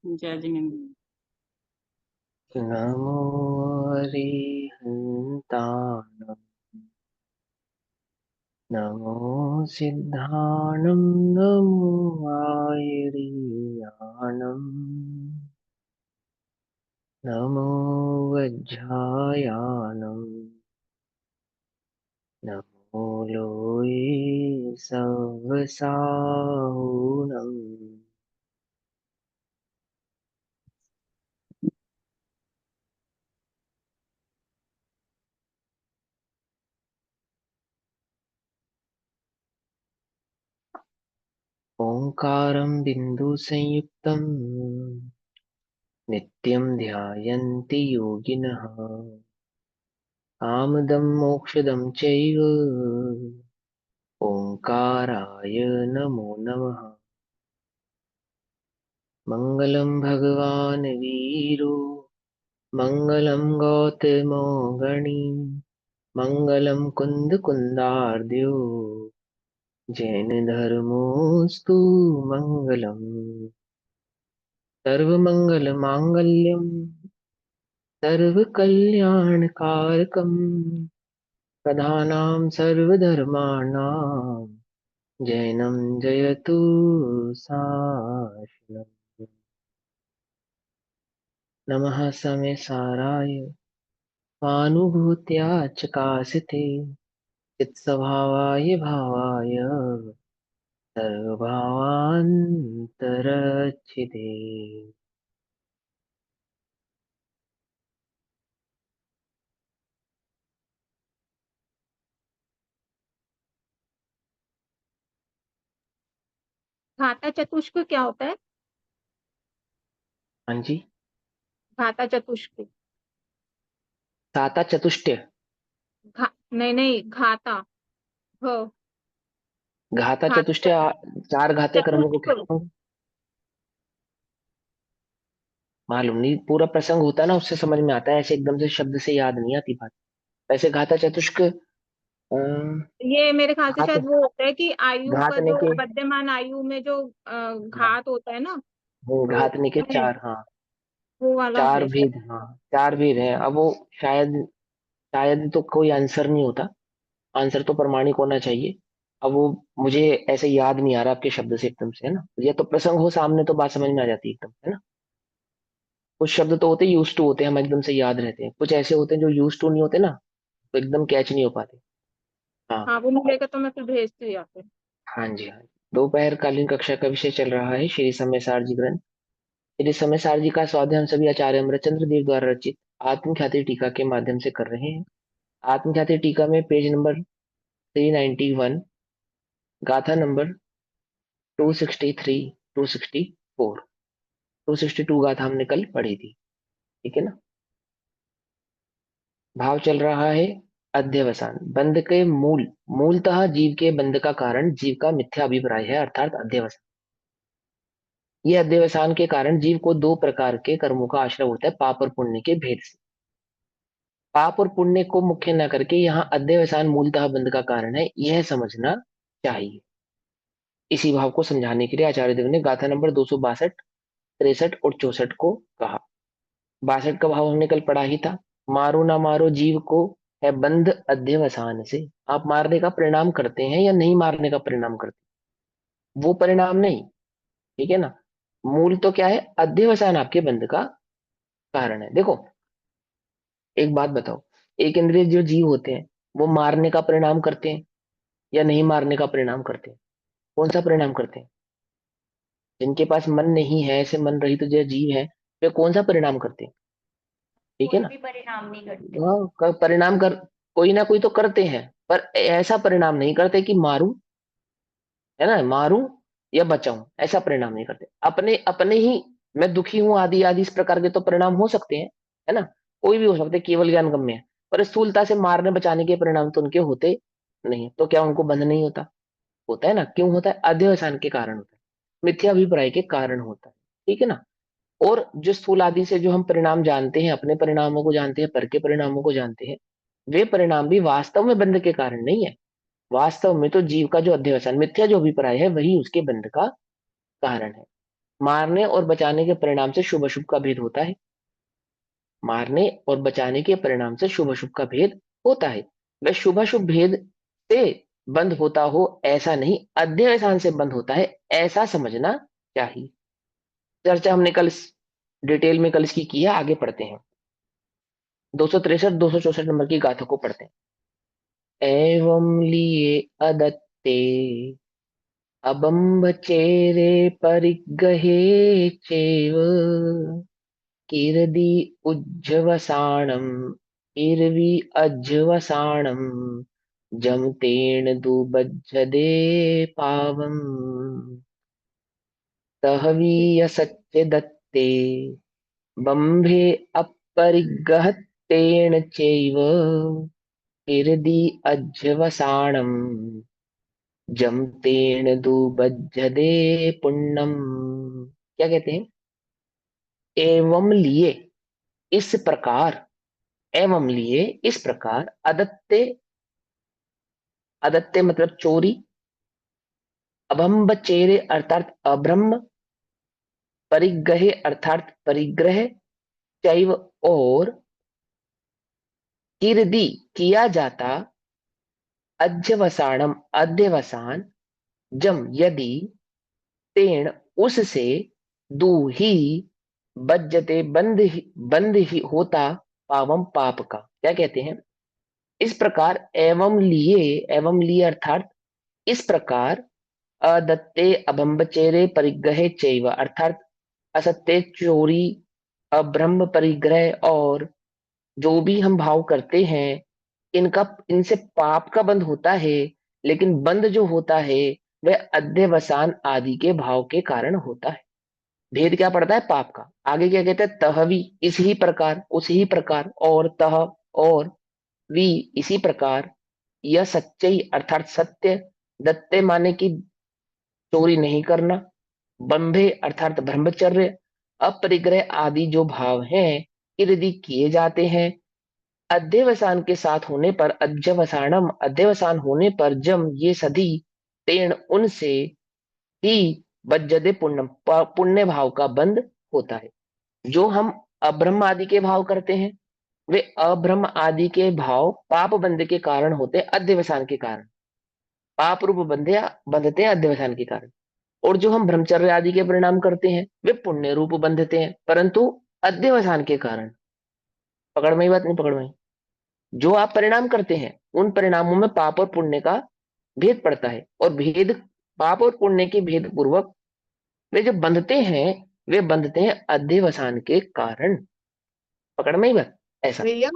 जय जिनेन्द्र। नमो अरिहन्ताणं नमो सिद्धाणं नमो आयर्याणं नमो वज्रायाणं नमो लोये सवसाहुणम्। ओंकारं बिन्दुसंयुक्तं नित्यं ध्यायन्ति योगिनः कामदं मोक्षदं चैव ओंकाराय नमो नमः। मङ्गलं भगवान् वीरो मङ्गलं गौतमो गणी मङ्गलं कुन्दकुन्दार्द्यो जैनधर्मोऽस्तु मङ्गलम्। सर्वमङ्गलमाङ्गल्यं सर्वकल्याणकारकं प्रधानां सर्वधर्माणां जैनं जयतु शासनम्। नमः समेसाराय स्वानुभूत्या चकासिते चित्स्वभावाय भावाय सर्वभावान्तरच्छिदे। घाता चतुष्क क्या होता है? हाँ जी। घाता चतुष्क। साता चतुष्टय। नहीं नहीं, घाता। हो। घाता घाता चतुष्टय चार घाते कर्मों को चतुष्क। कहते हैं। मालूम नहीं, पूरा प्रसंग होता है ना, उससे समझ में आता है, ऐसे एकदम से शब्द से याद नहीं आती बात। वैसे घाता चतुष्क ये मेरे ख्याल से घात शायद वो होता है कि आयु का घातने जो के। वर्धमान आयु में जो हाँ, घात होता है ना, वो तो घातने के है, चार, हाँ। वो वाला चार है शायद। भेद, हाँ। चार भेद हैं। अब वो शायद शायद तो कोई आंसर नहीं होता। आंसर तो प्रमाणिक होना चाहिए। अब वो मुझे ऐसे याद नहीं आ रहा आपके शब्द से एकदम से, है ना। ये तो प्रसंग हो सामने तो बात समझ में आ जाती है एकदम, है ना। कुछ शब्द तो होते यूज टू होते हैं, हम एकदम से याद रहते हैं। कुछ ऐसे होते हैं जो यूज टू नहीं होते ना, तो एकदम कैच नहीं हो पाते। हाँ। हाँ, वो मिलेगा तो मैं फिर भेजती हूँ या फिर। हाँ जी, हाँ जी। दोपहर कालीन कक्षा का विषय चल रहा है श्री समय सारजी ग्रंथ। श्री समय सारजी का स्वाध्याय हम सभी आचार्य अमृतचंद्र देव द्वारा रचित आत्मख्याति टीका के माध्यम से कर रहे हैं। आत्मख्याति टीका में पेज नंबर 391, गाथा नंबर 263, 264, 262 गाथा हमने कल पढ़ी थी। ठीक है ना। भाव चल रहा है अध्यवसान। बंध के मूल, मूलतः जीव के बंध का कारण जीव का मिथ्या अभिप्राय है, अर्थात अध्यवसान। यह अध्यवसान के कारण जीव को दो प्रकार के कर्मों का आश्रय होता है, पाप और पुण्य के भेद से। पाप और पुण्य को मुख्य न करके यहाँ अध्यवसान मूलतः बंध का कारण है, यह समझना चाहिए। इसी भाव को समझाने के लिए आचार्य देव ने गाथा नंबर 262, 63 और 64 को कहा। 62 का भाव हमने कल पढ़ा ही था। मारो ना मारो जीव को है बंध अध्यवसान से। आप मारने का परिणाम करते हैं या नहीं मारने का परिणाम करते हैं, वो परिणाम नहीं। ठीक है ना। मूल तो क्या है, अध्यवसान आपके बंध का कारण है। देखो, एक बात बताओ, एक इंद्रिय जो जीव होते हैं, वो मारने का परिणाम करते हैं या नहीं मारने का परिणाम करते हैं? कौन सा परिणाम करते हैं? जिनके पास मन नहीं है, ऐसे मन रहित जो जीव है, वे कौन सा परिणाम करते हैं? ठीक है कोई ना। भी परिणाम नहीं करते। हाँ, परिणाम कर, कोई ना कोई तो करते हैं, पर ऐसा परिणाम नहीं करते कि मारूं, है ना, मारूं या बचाऊं, ऐसा परिणाम नहीं करते। अपने अपने ही, मैं दुखी हूं आदि आदि इस प्रकार के तो परिणाम हो सकते हैं, है ना। कोई भी हो सकते हैं, केवल ज्ञान गम्य है। पर स्थूलता से मारने बचाने के परिणाम तो उनके होते नहीं। तो क्या उनको बंध नहीं होता? होता है ना। क्यों होता है? अध्यवसान के कारण होता है, मिथ्या अभिप्राय के कारण होता है। ठीक है ना। और जो स्थूल आदि से जो हम परिणाम जानते हैं, अपने परिणामों को जानते हैं, पर के परिणामों को जानते हैं, वे परिणाम भी वास्तव में बंध के कारण नहीं है। वास्तव में तो जीव का जो अध्यवसान, मिथ्या जो अभिप्राय है, वही उसके बंध का कारण है। मारने और बचाने के परिणाम से शुभ अशुभ का भेद होता है। मारने और बचाने के परिणाम से शुभ अशुभ का भेद होता है। वह शुभ अशुभ भेद से बंद होता हो ऐसा नहीं, अध्यवसान से बंद होता है ऐसा समझना चाहिए। चर्चा हमने कल डिटेल में कल इसकी की है, आगे पढ़ते हैं। 263 264 नंबर की गाथा को पढ़ते हैं। एवं लिए अदत्ते अबम्ब चेरे परिगहे चैव कीर्दि उज्जवसाणम् इर्वि अज्जवसाणम् जम तेन दुबज्जदे पावम् तहवीयसच्च दत्ते बम्भे अपरिगहत्तेन चैव कीर्दि अज्जवसाणम् जम तेन दुबज्जदे पुण्यम। क्या कहते हैं? एवं लिए इस प्रकार, एवं लिए इस प्रकार, अदत्ते, अदत्ते मतलब चोरी, अभम्ब चेरे अर्थात अब्रह्म, परिग्रहे अर्थात परिग्रह, चैव और, कीर्दि किया जाता, अध्यवसानम अध्यवसान, जम यदि, तेण उससे, दूही, बज्जते बंद ही होता, पावम पाप का। क्या कहते हैं? इस प्रकार, एवं लिए अर्थात इस प्रकार, अदत्ते अभम्बचेरे परिग्रहे चैव अर्थात असत्य चोरी, अब्रह्म परिग्रह और जो भी हम भाव करते हैं, इनका इनसे पाप का बंध होता है। लेकिन बंध जो होता है वह अध्यवसान आदि के भाव के कारण होता है। भेद क्या पड़ता है? पाप का। आगे क्या कहते हैं? तहवी इस ही प्रकार, उस ही प्रकार, और तह और, वी इसी प्रकार, यह सच्चे अर्थात सत्य, दत्ते माने की चोरी नहीं करना, बंभे अर्थात ब्रह्मचर्य, अपरिग्रह आदि जो भाव हैं, यदि किए जाते हैं, अध्यवसान के साथ होने पर, अध्यवसानम अध्यवसान होने पर, जम ये सदी, तेण उनसे ही, बज्जदे पुण्यम पुण्य भाव का बंध होता है। जो हम अब्रह्म आदि के भाव करते हैं, वे अब्रह्म आदि के भाव पाप बंध के कारण होते हैं, अध्यवसान के कारण। पाप रूप बंधे बंधते हैं अध्यवसान के कारण। और जो हम ब्रह्मचर्य आदि के परिणाम करते हैं वे पुण्य रूप बंधते हैं, परंतु अध्यवसान के कारण। पकड़ में ही बात नहीं? पकड़ में ही। जो आप परिणाम करते हैं उन परिणामों में पाप और पुण्य का भेद पड़ता है, और भेद, पाप और पुण्य के भेद पूर्वक वे जो बंधते हैं, वे बंधते हैं अध्यवसान के कारण। पकड़ में ही बात? ऐसा। भैया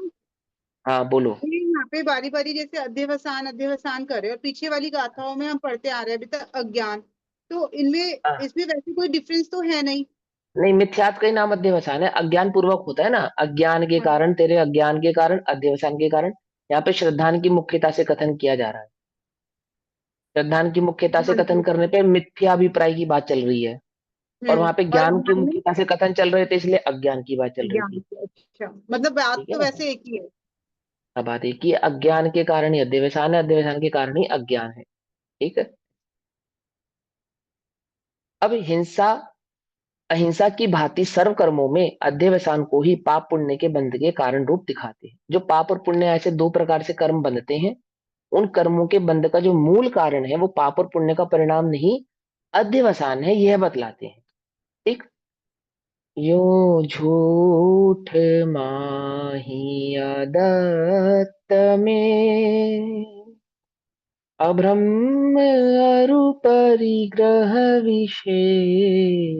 हाँ बोलो। ये यहाँ पे बारी बारी जैसे अध्यवसान अध्यवसान कर रहे हैं और पीछे वाली गाथाओं में हम पढ़ते आ रहे हैं अभी तक अज्ञान, तो इनमें हाँ, इसमें वैसे कोई डिफरेंस तो है नहीं। नहीं, मिथ्यात्व का ही नाम अध्यवसान है। अज्ञान पूर्वक होता है ना, अज्ञान के हाँ कारण, तेरे अज्ञान के कारण, अध्यवसान के कारण। यहाँ पे श्रद्धान की मुख्यता से कथन किया जा रहा है। श्रद्धान की मुख्यता से हाँ कथन जी। करने पे मिथ्याभिप्राय की बात चल रही है, और वहां पे और ज्ञान की हमारे में मुख्यता से कथन चल रहे थे, इसलिए अज्ञान की बात चल रही अज्ञान थी। से, अच्छा मतलब बात ठीक है तो ना? वैसे एक ही है। अब बात है कि अज्ञान के कारण ही अध्यवसान है, अध्यवसान के कारण ही अज्ञान है। ठीक है। अब हिंसा अहिंसा की भांति सर्व कर्मों में अध्यवसान को ही पाप पुण्य के बंध के कारण रूप दिखाते हैं। जो पाप और पुण्य ऐसे दो प्रकार से कर्म बनते हैं, उन कर्मों के बंध का जो मूल कारण है वो पाप और पुण्य का परिणाम नहीं, अध्यवसान है, यह बतलाते हैं। ठीक। यो झूठ माही आदत में अब्रह्म अरु परिग्रह विषय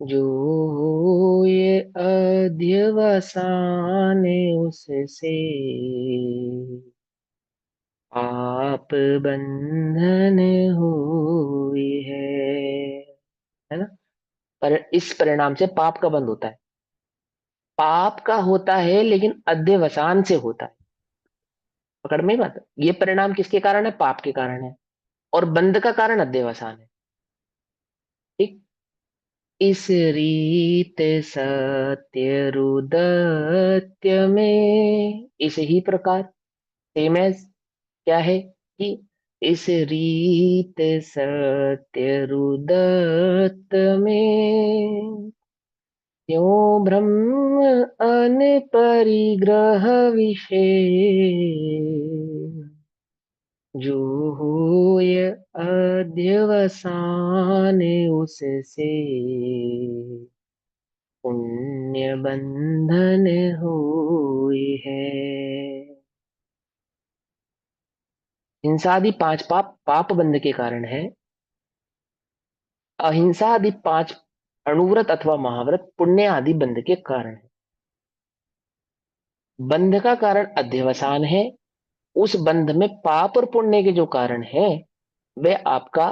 जो ये अध्यवसान उससे आप बंधन हुई है ना? पर इस परिणाम से पाप का बंध होता है। पाप का होता है लेकिन अध्यवसान से होता है। पकड़ में ही बात है? ये परिणाम किसके कारण है? पाप के कारण है, और बंध का कारण अध्यवसान है। ठीक। इस रीत सत्य रुदत्य में, इस ही प्रकार, सेम एज क्या है कि इस रीत सत्य रुदत्त में, क्यों ब्रह्म अन परिग्रह विशेष, जो होय अध्यवसान उससे, पुण्य बंधन हुई है। हिंसा आदि 5 पाप पाप बंध के कारण है। अहिंसा आदि 5 अणुव्रत अथवा महाव्रत पुण्य आदि बंध के कारण है। बंध का कारण अध्यवसान है। उस बंध में पाप और पुण्य के जो कारण है वे आपका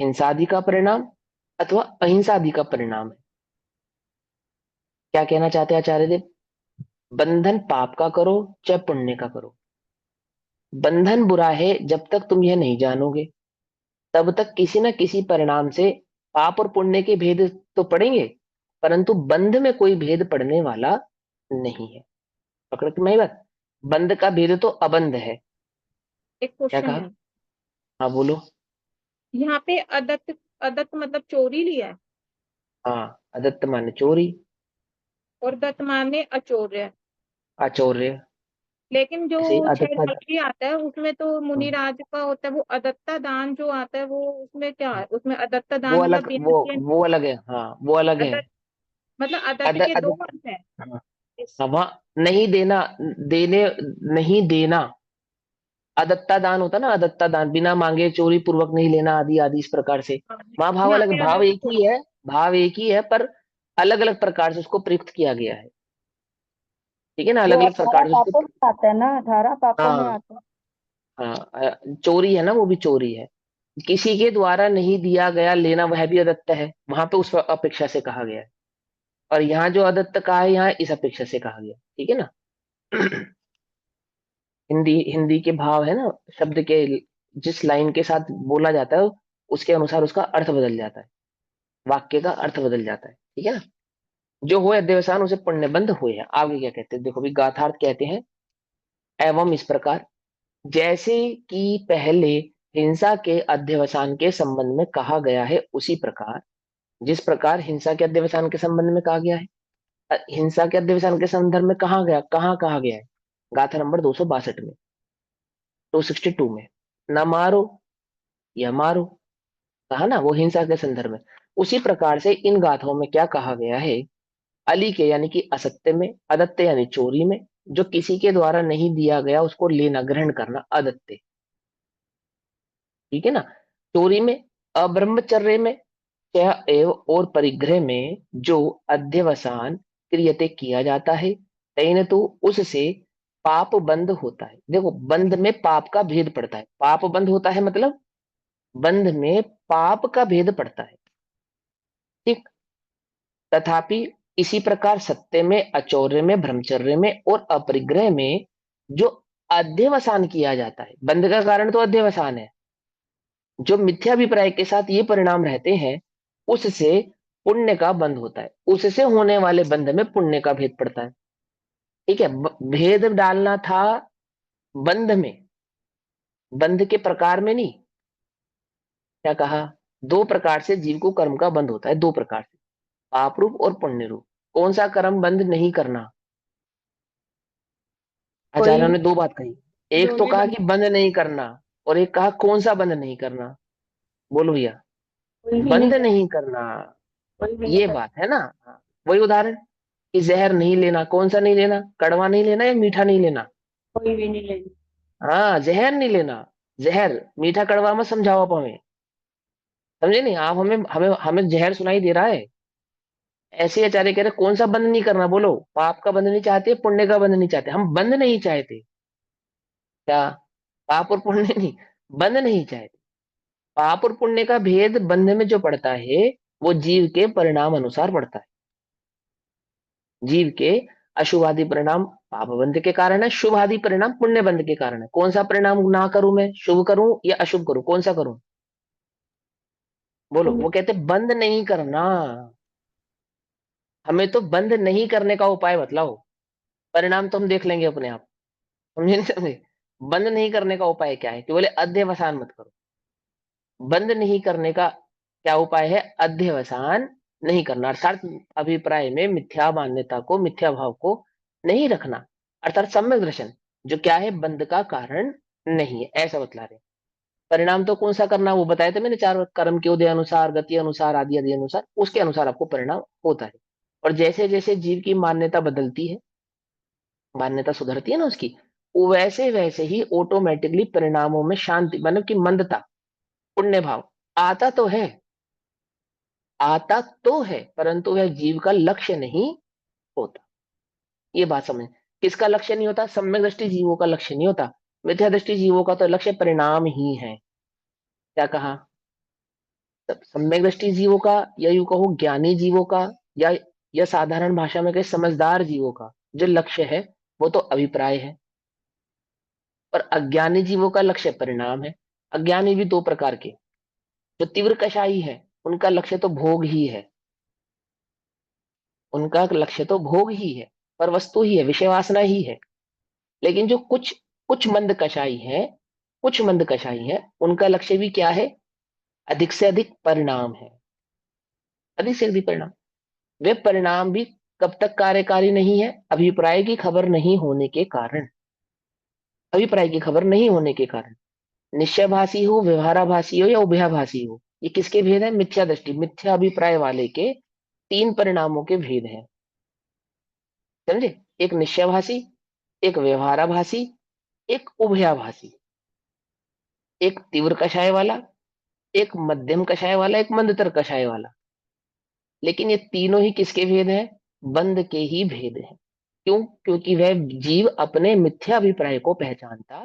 हिंसा आदि का परिणाम अथवा अहिंसा आदि का परिणाम है। क्या कहना चाहते हैं आचार्य देव? बंधन पाप का करो चाहे पुण्य का करो, बंधन बुरा है जब तक तुम यह नहीं जानोगे, तब तक किसी न किसी परिणाम से पाप और पुण्य के भेद तो पड़ेंगे, परंतु बंध में कोई भेद पड़ने वाला नहीं है। पकड़ के मैं बात, बंध का भेद तो अबंध है। एक क्या क्वेश्चन कहा? है, हाँ बोलो। यहाँ पे अदत्त, अदत्त मतलब चोरी लिया है, हाँ, अदत्त माने चोरी, और दत्त माने अचौर्य। आचौर्य। लेकिन जो ऐसे ही शायद अदत्त। आगे आता है उसमें तो मुनिराज का होता है, वो अदत्ता दान जो आता है वो उसमें क्या है, उसमें अदत्ता वो दान मतलब अलग, बिना वो दिए, वो अलग है। हाँ वो अलग है। अदत्त मतलब अदत्त के दो अदत्त। अर्थ है। हाँ, इस हाँ, वहाँ नहीं देना, देने, नहीं देना। अदत्ता दान होता ना, अदत्ता दान बिना मांगे चोरी पूर्वक नहीं लेना आदि आदि इस प्रकार से। वहां भाव यहाँ अलग, पे भाव अदत्त एक ही है, भाव एक ही है, पर अलग अलग प्रकार से उसको प्रयुक्त किया गया है। ठीक है ना, वो अलग अलग 18 प्रकार से पापों उसको। में आता है ना, 18 पापों में हाँ, आता है। हाँ, चोरी है ना, वो भी चोरी है। किसी के द्वारा नहीं दिया गया लेना, वह भी अदत्त है, वहां पे उस अपेक्षा से कहा गया है। और यहाँ जो अदत्त का है, यहाँ इस अपेक्षा से कहा गया। ठीक है ना। हिंदी हिंदी के भाव है ना, शब्द के जिस लाइन के साथ बोला जाता है उसके अनुसार उसका अर्थ बदल जाता है, वाक्य का अर्थ बदल जाता है। ठीक है ना। जो हो अध्यवसान उसे पुण्यबंध हुए है। आगे क्या कहते हैं देखो भी, गाथार्थ कहते हैं, एवं इस प्रकार, जैसे कि पहले हिंसा के अध्यवसान के संबंध में कहा गया है, उसी प्रकार, जिस प्रकार हिंसा के अध्यवसान के संबंध में कहा गया है, हिंसा के अध्यवसान के संदर्भ में कहाँ कहा गया है? गाथा नंबर 262 में, 262 में, न मारो या मारो, कहा ना, वो हिंसा के संदर्भ में। उसी प्रकार से इन गाथाओं में क्या कहा गया है? अली के यानी कि असत्य में, अदत्त यानी चोरी में, जो किसी के द्वारा नहीं दिया गया उसको लेना, ग्रहण करना, अदत्त। ठीक है ना। चोरी में, अब्रह्मचर्य में, त्यह एव और परिग्रह में जो अध्यवसान क्रियते किया जाता है, तेन तो उससे पाप बंद होता है। देखो, बंध में पाप का भेद पड़ता है। पाप बंद होता है मतलब बंध में पाप का भेद पड़ता है। ठीक। तथापि इसी प्रकार सत्य में, अचौर्य में, ब्रह्मचर्य में और अपरिग्रह में जो अध्यवसान किया जाता है, बंध का कारण तो अध्यवसान है, जो मिथ्याभिप्राय के साथ ये परिणाम रहते हैं, उससे पुण्य का बंध होता है। उससे होने वाले बंध में पुण्य का भेद पड़ता है। ठीक है। भेद डालना था बंध में, बंध के प्रकार में नहीं। क्या कहा? 2 प्रकार से जीव को कर्म का बंध होता है, 2 प्रकार से, पाप रूप और पुण्य रूप। कौन सा कर्म बंद नहीं करना? कोई आचार्यों ने 2 बात कही। एक तो दोनों ही कहा बंद। कि बंद नहीं करना, और एक कहा कौन सा बंद नहीं करना? बोलो भैया। कोई भी नहीं बंद कर, नहीं करना, कोई भी नहीं ये कर। बात है ना। हाँ, वही उदाहरण कि जहर नहीं लेना, कौन सा नहीं लेना? कड़वा नहीं लेना या मीठा नहीं लेना? कोई भी नहीं लेनी। हाँ, जहर नहीं लेना। जहर मीठा कड़वा मत समझाओ आप हमें, समझे नहीं आप? हमें हमें हमें जहर सुनाई दे रहा है। ऐसे ही आचार्य कह रहे कौन सा बंद नहीं करना? बोलो। पाप का बंद नहीं चाहते, पुण्य का बंद नहीं चाहते, हम बंद नहीं चाहते। क्या? पाप और पुण्य नहीं, बंद नहीं चाहते। पाप और पुण्य का भेद बंध में जो पड़ता है वो जीव के परिणाम अनुसार पड़ता है। जीव के अशुभादि परिणाम पाप बंध के कारण है, शुभ आदि परिणाम पुण्य बंध के कारण है। कौन सा परिणाम ना करूं मैं? शुभ करूं या अशुभ करूं? कौन सा करूं? बोलो। वो कहते बंद नहीं करना, हमें तो बंद नहीं करने का उपाय बतलाओ, परिणाम तो हम देख लेंगे अपने आप। समझे नहीं समझे? बंद नहीं करने का उपाय क्या है? कि बोले अध्यवसान मत करो। बंद नहीं करने का क्या उपाय है? अध्यवसान नहीं करना, अर्थात अभिप्राय में मिथ्या मान्यता को, मिथ्या भाव को नहीं रखना, अर्थात सम्यक दर्शन, जो क्या है? बंद का कारण नहीं है, ऐसा बतला रहे। परिणाम तो कौन सा करना, वो बताया था मैंने, चार कर्म के उदय अनुसार, गति अनुसार, आदि आदि अनुसार, उसके अनुसार आपको परिणाम होता है। और जैसे जैसे जीव की मान्यता बदलती है, मान्यता सुधरती है ना उसकी, वो वैसे वैसे ही ऑटोमेटिकली परिणामों में शांति, मतलब कि मंदता, पुण्य भाव आता तो है, आता तो है, परंतु वह जीव का लक्ष्य नहीं होता। ये बात समझ, किसका लक्ष्य नहीं होता? सम्यक दृष्टि जीवों का लक्ष्य नहीं होता। मिथ्या दृष्टि जीवों का तो लक्ष्य परिणाम ही है। क्या कहा? सम्यक दृष्टि जीवों का, या यूं कहो ज्ञानी जीवों का, या साधारण भाषा में कहे समझदार जीवों का जो लक्ष्य है वो तो अभिप्राय है, और अज्ञानी जीवों का लक्ष्य परिणाम है। अज्ञानी भी दो प्रकार के, जो तीव्र कषाई है उनका लक्ष्य तो भोग ही है, उनका लक्ष्य तो भोग ही है, पर वस्तु ही है, विषय वासना ही है। लेकिन जो कुछ कुछ मंद कषाई है, कुछ मंद कषाई है, उनका लक्ष्य भी क्या है? अधिक से अधिक परिणाम है, अधिक से अधिक परिणाम। वे परिणाम भी कब तक कार्यकारी नहीं है? अभिप्राय की खबर नहीं होने के कारण, अभिप्राय की खबर नहीं होने के कारण। निश्चयभाषी हो, व्यवहाराभासी हो, या उभयाभासी हो, ये किसके भेद है? मिथ्या दृष्टि, मिथ्या अभिप्राय वाले के तीन परिणामों के भेद हैं, समझे? एक निश्चयभाषी, एक व्यवहाराभासी, एक उभयाभासी। एक तीव्र कषाय वाला, एक मध्यम कषाय वाला, एक मंदतर कषाय वाला। लेकिन ये तीनों ही किसके भेद हैं? बंद के ही भेद हैं। क्यों? क्योंकि वह जीव अपने मिथ्या अभिप्राय को पहचानता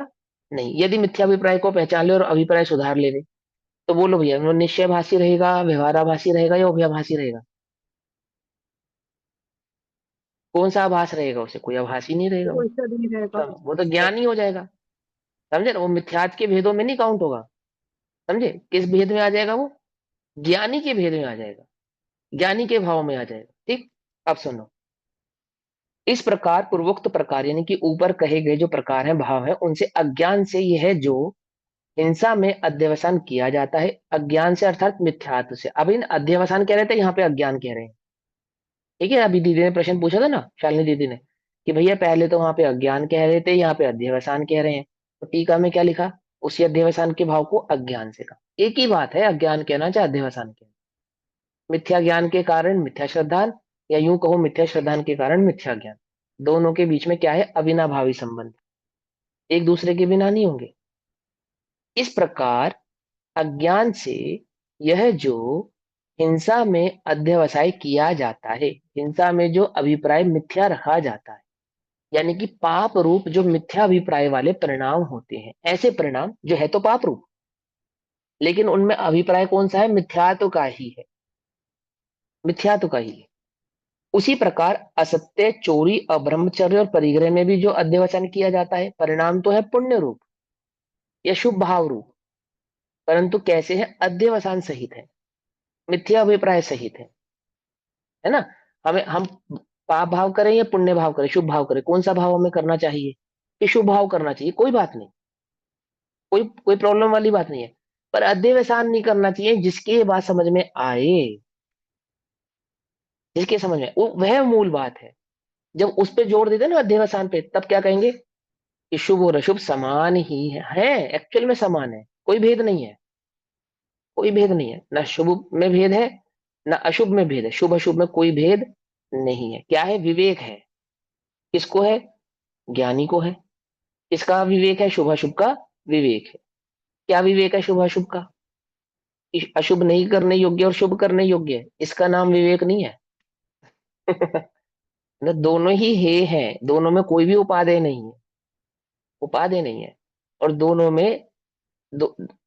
नहीं। यदि मिथ्या अभिप्राय को पहचान ले और अभिप्राय सुधार ले, तो बोलो भैया, वो निश्चयभाषी रहेगा, व्यवहाराभासी रहेगा, या उभयाभासी रहेगा? कौन सा आभास रहेगा उसे? कोई आभास ही नहीं रहेगा वो। कोई सा भी नहीं रहेगा। वो तो ज्ञान ही हो जाएगा, समझे ना? वो मिथ्यात्व के भेदों में नहीं काउंट होगा, समझे? किस भेद में आ जाएगा वो? ज्ञानी के भेद में आ जाएगा, ज्ञानी के भाव में आ जाएगा। ठीक, अब सुनो। इस प्रकार पूर्वोक्त प्रकार, यानी कि ऊपर कहे गए जो प्रकार हैं, भाव है, उनसे अज्ञान से यह जो हिंसा में अध्यवसान किया जाता है, अज्ञान से अर्थात मिथ्यात्व से। अब इन अध्यवसान कह रहे थे, यहाँ पे अज्ञान कह रहे हैं। ठीक है, अभी दीदी ने प्रश्न पूछा था ना, शालिनी दीदी ने, कि भैया पहले तो वहां पे अज्ञान कह रहे थे, यहाँ पे अध्यवसान कह रहे हैं, तो टीका में क्या लिखा? उसी अध्यवसान के भाव को अज्ञान से कहा। एक ही बात है, अज्ञान कहना चाहे अध्यवसान कहना। मिथ्या ज्ञान के कारण मिथ्या श्रद्धान, या यूं कहो मिथ्या श्रद्धान के कारण मिथ्या ज्ञान, दोनों के बीच में क्या है? अविनाभावी संबंध, एक दूसरे के बिना नहीं होंगे। इस प्रकार अज्ञान से यह जो हिंसा में अध्यवसाय किया जाता है, हिंसा में जो अभिप्राय मिथ्या रखा जाता है, यानी कि पाप रूप जो मिथ्या अभिप्राय वाले परिणाम होते हैं, ऐसे परिणाम जो है तो पाप रूप, लेकिन उनमें अभिप्राय कौन सा है? मिथ्यात्व का ही है, मिथ्यात्व का ही है। उसी प्रकार असत्य, चोरी, अब्रह्मचर्य और परिग्रह में भी जो अध्यवसान किया जाता है, परिणाम तो है पुण्य रूप या शुभ भाव रूप, परंतु कैसे है? अध्यवसान सहित है, मिथ्या अभिप्राय सहित है ना? हमें हम पाप भाव करें या पुण्य भाव करें, शुभ भाव करें, कौन सा भाव हमें करना चाहिए? कि शुभ भाव करना चाहिए, कोई बात नहीं, कोई कोई प्रॉब्लम वाली बात नहीं है। पर अध्यवसान नहीं करना चाहिए, जिसकी ये बात समझ में आए, जिसके समझ में वो, वह मूल बात है। जब उस पे जोड़ देते हैं ना अध्यवसान पे, तब क्या कहेंगे? कि शुभ और अशुभ समान ही है, एक्चुअल में समान है, कोई भेद नहीं है, कोई भेद नहीं है, ना शुभ में भेद है, ना अशुभ में भेद है, शुभ अशुभ में कोई भेद नहीं है। क्या है? विवेक है। किसको है? ज्ञानी को है। किसका विवेक है? शुभ अशुभ का विवेक है। क्या विवेक है शुभ अशुभ का? कि अशुभ नहीं करने योग्य और शुभ करने योग्य है, इसका नाम विवेक नहीं है। ना, दोनों ही हे हैं, दोनों में कोई भी उपादेय नहीं है, उपादेय नहीं है। और दोनों में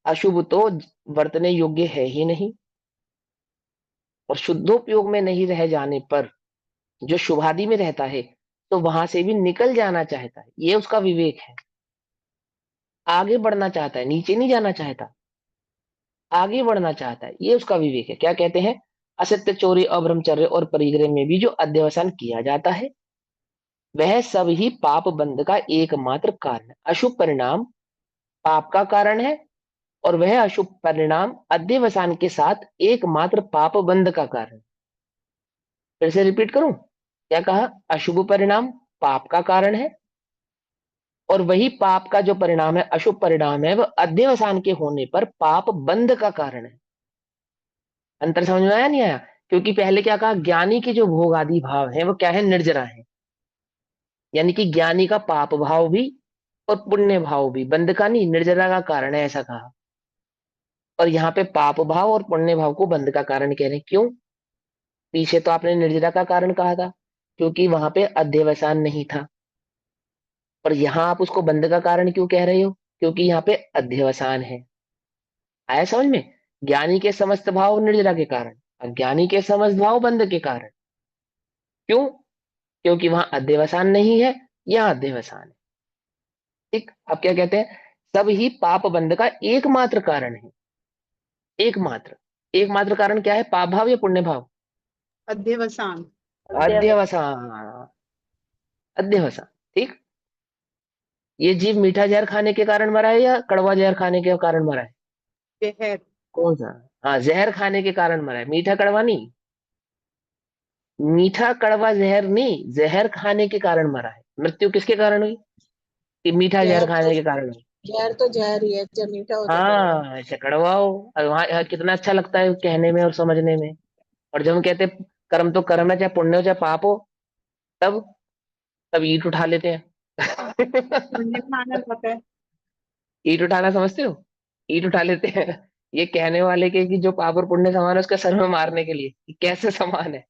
अशुभ तो वर्तने योग्य है ही नहीं, और शुद्धोपयोग में नहीं रह जाने पर जो शुभादि में रहता है, तो वहां से भी निकल जाना चाहता है, ये उसका विवेक है। आगे बढ़ना चाहता है, नीचे नहीं जाना चाहता, आगे बढ़ना चाहता है, ये उसका विवेक है। क्या कहते हैं? असत्य, चोरी, अब्रह्मचर्य और परिग्रह में भी जो अध्यवसान किया जाता है, वह सब ही पाप बंध का एकमात्र कारण है। अशुभ परिणाम पाप का कारण है और वह अशुभ परिणाम अध्यवसान के साथ एकमात्र पाप बंध का कारण। फिर से रिपीट करूं, क्या कहा? अशुभ परिणाम पाप का कारण है और वही पाप का जो परिणाम है, अशुभ परिणाम है, वह अध्यवसान के होने पर पाप बंध का कारण है। अंतर समझ में आया नहीं आया? क्योंकि पहले क्या कहा, ज्ञानी के जो भोग आदि भाव है वो क्या है, निर्जरा है। यानी कि ज्ञानी का पाप भाव भी और पुण्य भाव भी बंध का नहीं, निर्जरा का कारण है, ऐसा कहा। और यहाँ पे पाप भाव और पुण्य भाव को बंध का कारण कह रहे हैं। क्यों? पीछे तो आपने निर्जरा का कारण कहा था, क्योंकि वहां पे अध्यवसान नहीं था। और यहां आप उसको बंध का कारण क्यों कह रहे हो? क्योंकि यहाँ पे अध्यवसान है। आया समझ में? ज्ञानी के समस्त भाव निर्जरा के कारण, अज्ञानी के समस्त भाव बंध के कारण। क्यों? क्योंकि वहां अध्यवसान नहीं है, यहाँ अध्यवसान है। ठीक, अब क्या कहते हैं, सब ही पाप बंध का एकमात्र कारण है। एकमात्र, एकमात्र कारण क्या है, पाप भाव या पुण्य भाव? अध्यवसान। अध्यवसान, अध्यवसान। ठीक, ये जीव मीठा जहर खाने के कारण मरा है या कड़वा जहर खाने के कारण मरा है? जहर। कौन सा? हाँ, जहर खाने के कारण मरा है, मीठा कड़वा नहीं। मीठा कड़वा जहर नहीं, जहर खाने के कारण मरा है। मृत्यु किसके कारण हुई? कि मीठा जहर खाने के कारण हुई। जहर तो जहर ही है, जब मीठा हो तो कड़वा। हाँ, ऐसे कड़वा हो, और वहाँ कितना अच्छा लगता है कहने में और समझने में। और जब हम कहते हैं कर्म तो कर्म है, चाहे पुण्य हो चाहे पाप हो, तब तब ईंट उठा लेते हैं। पुण्य खाना होता है। ईंट उठाना समझते हो? ईंट उठा लेते हैं। ये कहने वाले के कि जो पाप और पुण्य समान है उसका सर में मारने के लिए, कि कैसे समान है?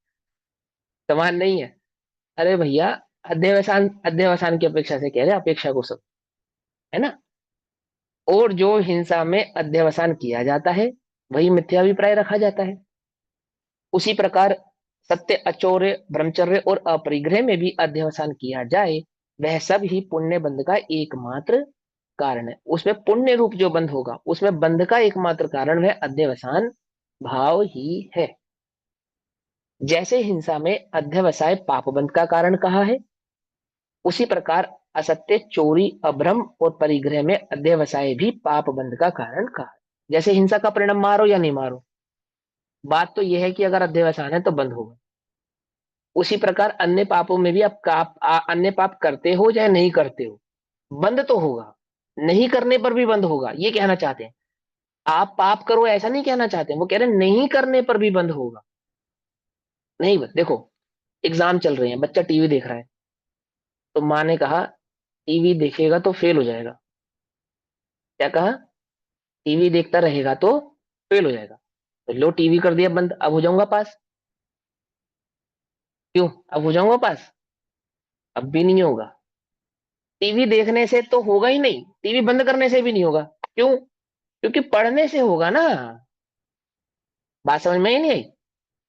समान नहीं है। अरे भैया, अध्यवसान, अध्यवसान की अपेक्षा से कह रहे हैं, अपेक्षा को सब, है ना। और जो हिंसा में अध्यवसान किया जाता है वही मिथ्याभिप्राय रखा जाता है। उसी प्रकार सत्य, अचौर्य, ब्रह्मचर्य और अपरिग्रह में भी अध्यवसान किया जाए, वह सब ही पुण्य बंध का एकमात्र कारण है। उसमें पुण्य रूप जो बंध होगा, उसमें बंध का एकमात्र कारण वह अध्यवसान भाव ही है। जैसे हिंसा में अध्यवसाय पाप बंध का कारण कहा है, उसी प्रकार असत्य, चोरी, अभ्रम और परिग्रह में अध्यवसाय भी पाप बंध का कारण कहा है। जैसे हिंसा का परिणाम मारो या नहीं मारो, बात तो यह है कि अगर अध्यवसान है तो बंद होगा। उसी प्रकार अन्य पापों में भी अन्य पाप करते हो चाहे नहीं करते हो, बंद तो होगा। नहीं करने पर भी बंद होगा, ये कहना चाहते हैं। आप पाप करो ऐसा नहीं कहना चाहते हैं, वो कह रहे हैं नहीं करने पर भी बंद होगा। नहीं, देखो, एग्जाम चल रहे हैं, बच्चा टीवी देख रहा है, तो माँ ने कहा टीवी देखेगा तो फेल हो जाएगा। क्या कहा? टीवी देखता रहेगा तो फेल हो जाएगा। तो लो, टीवी कर दिया बंद, अब हो जाऊंगा पास। क्यों? अब हो जाऊंगा पास? अब भी नहीं होगा। टीवी देखने से तो होगा ही नहीं, टीवी बंद करने से भी नहीं होगा। क्यों? क्योंकि पढ़ने से होगा ना। बात समझ में ही नहीं आई?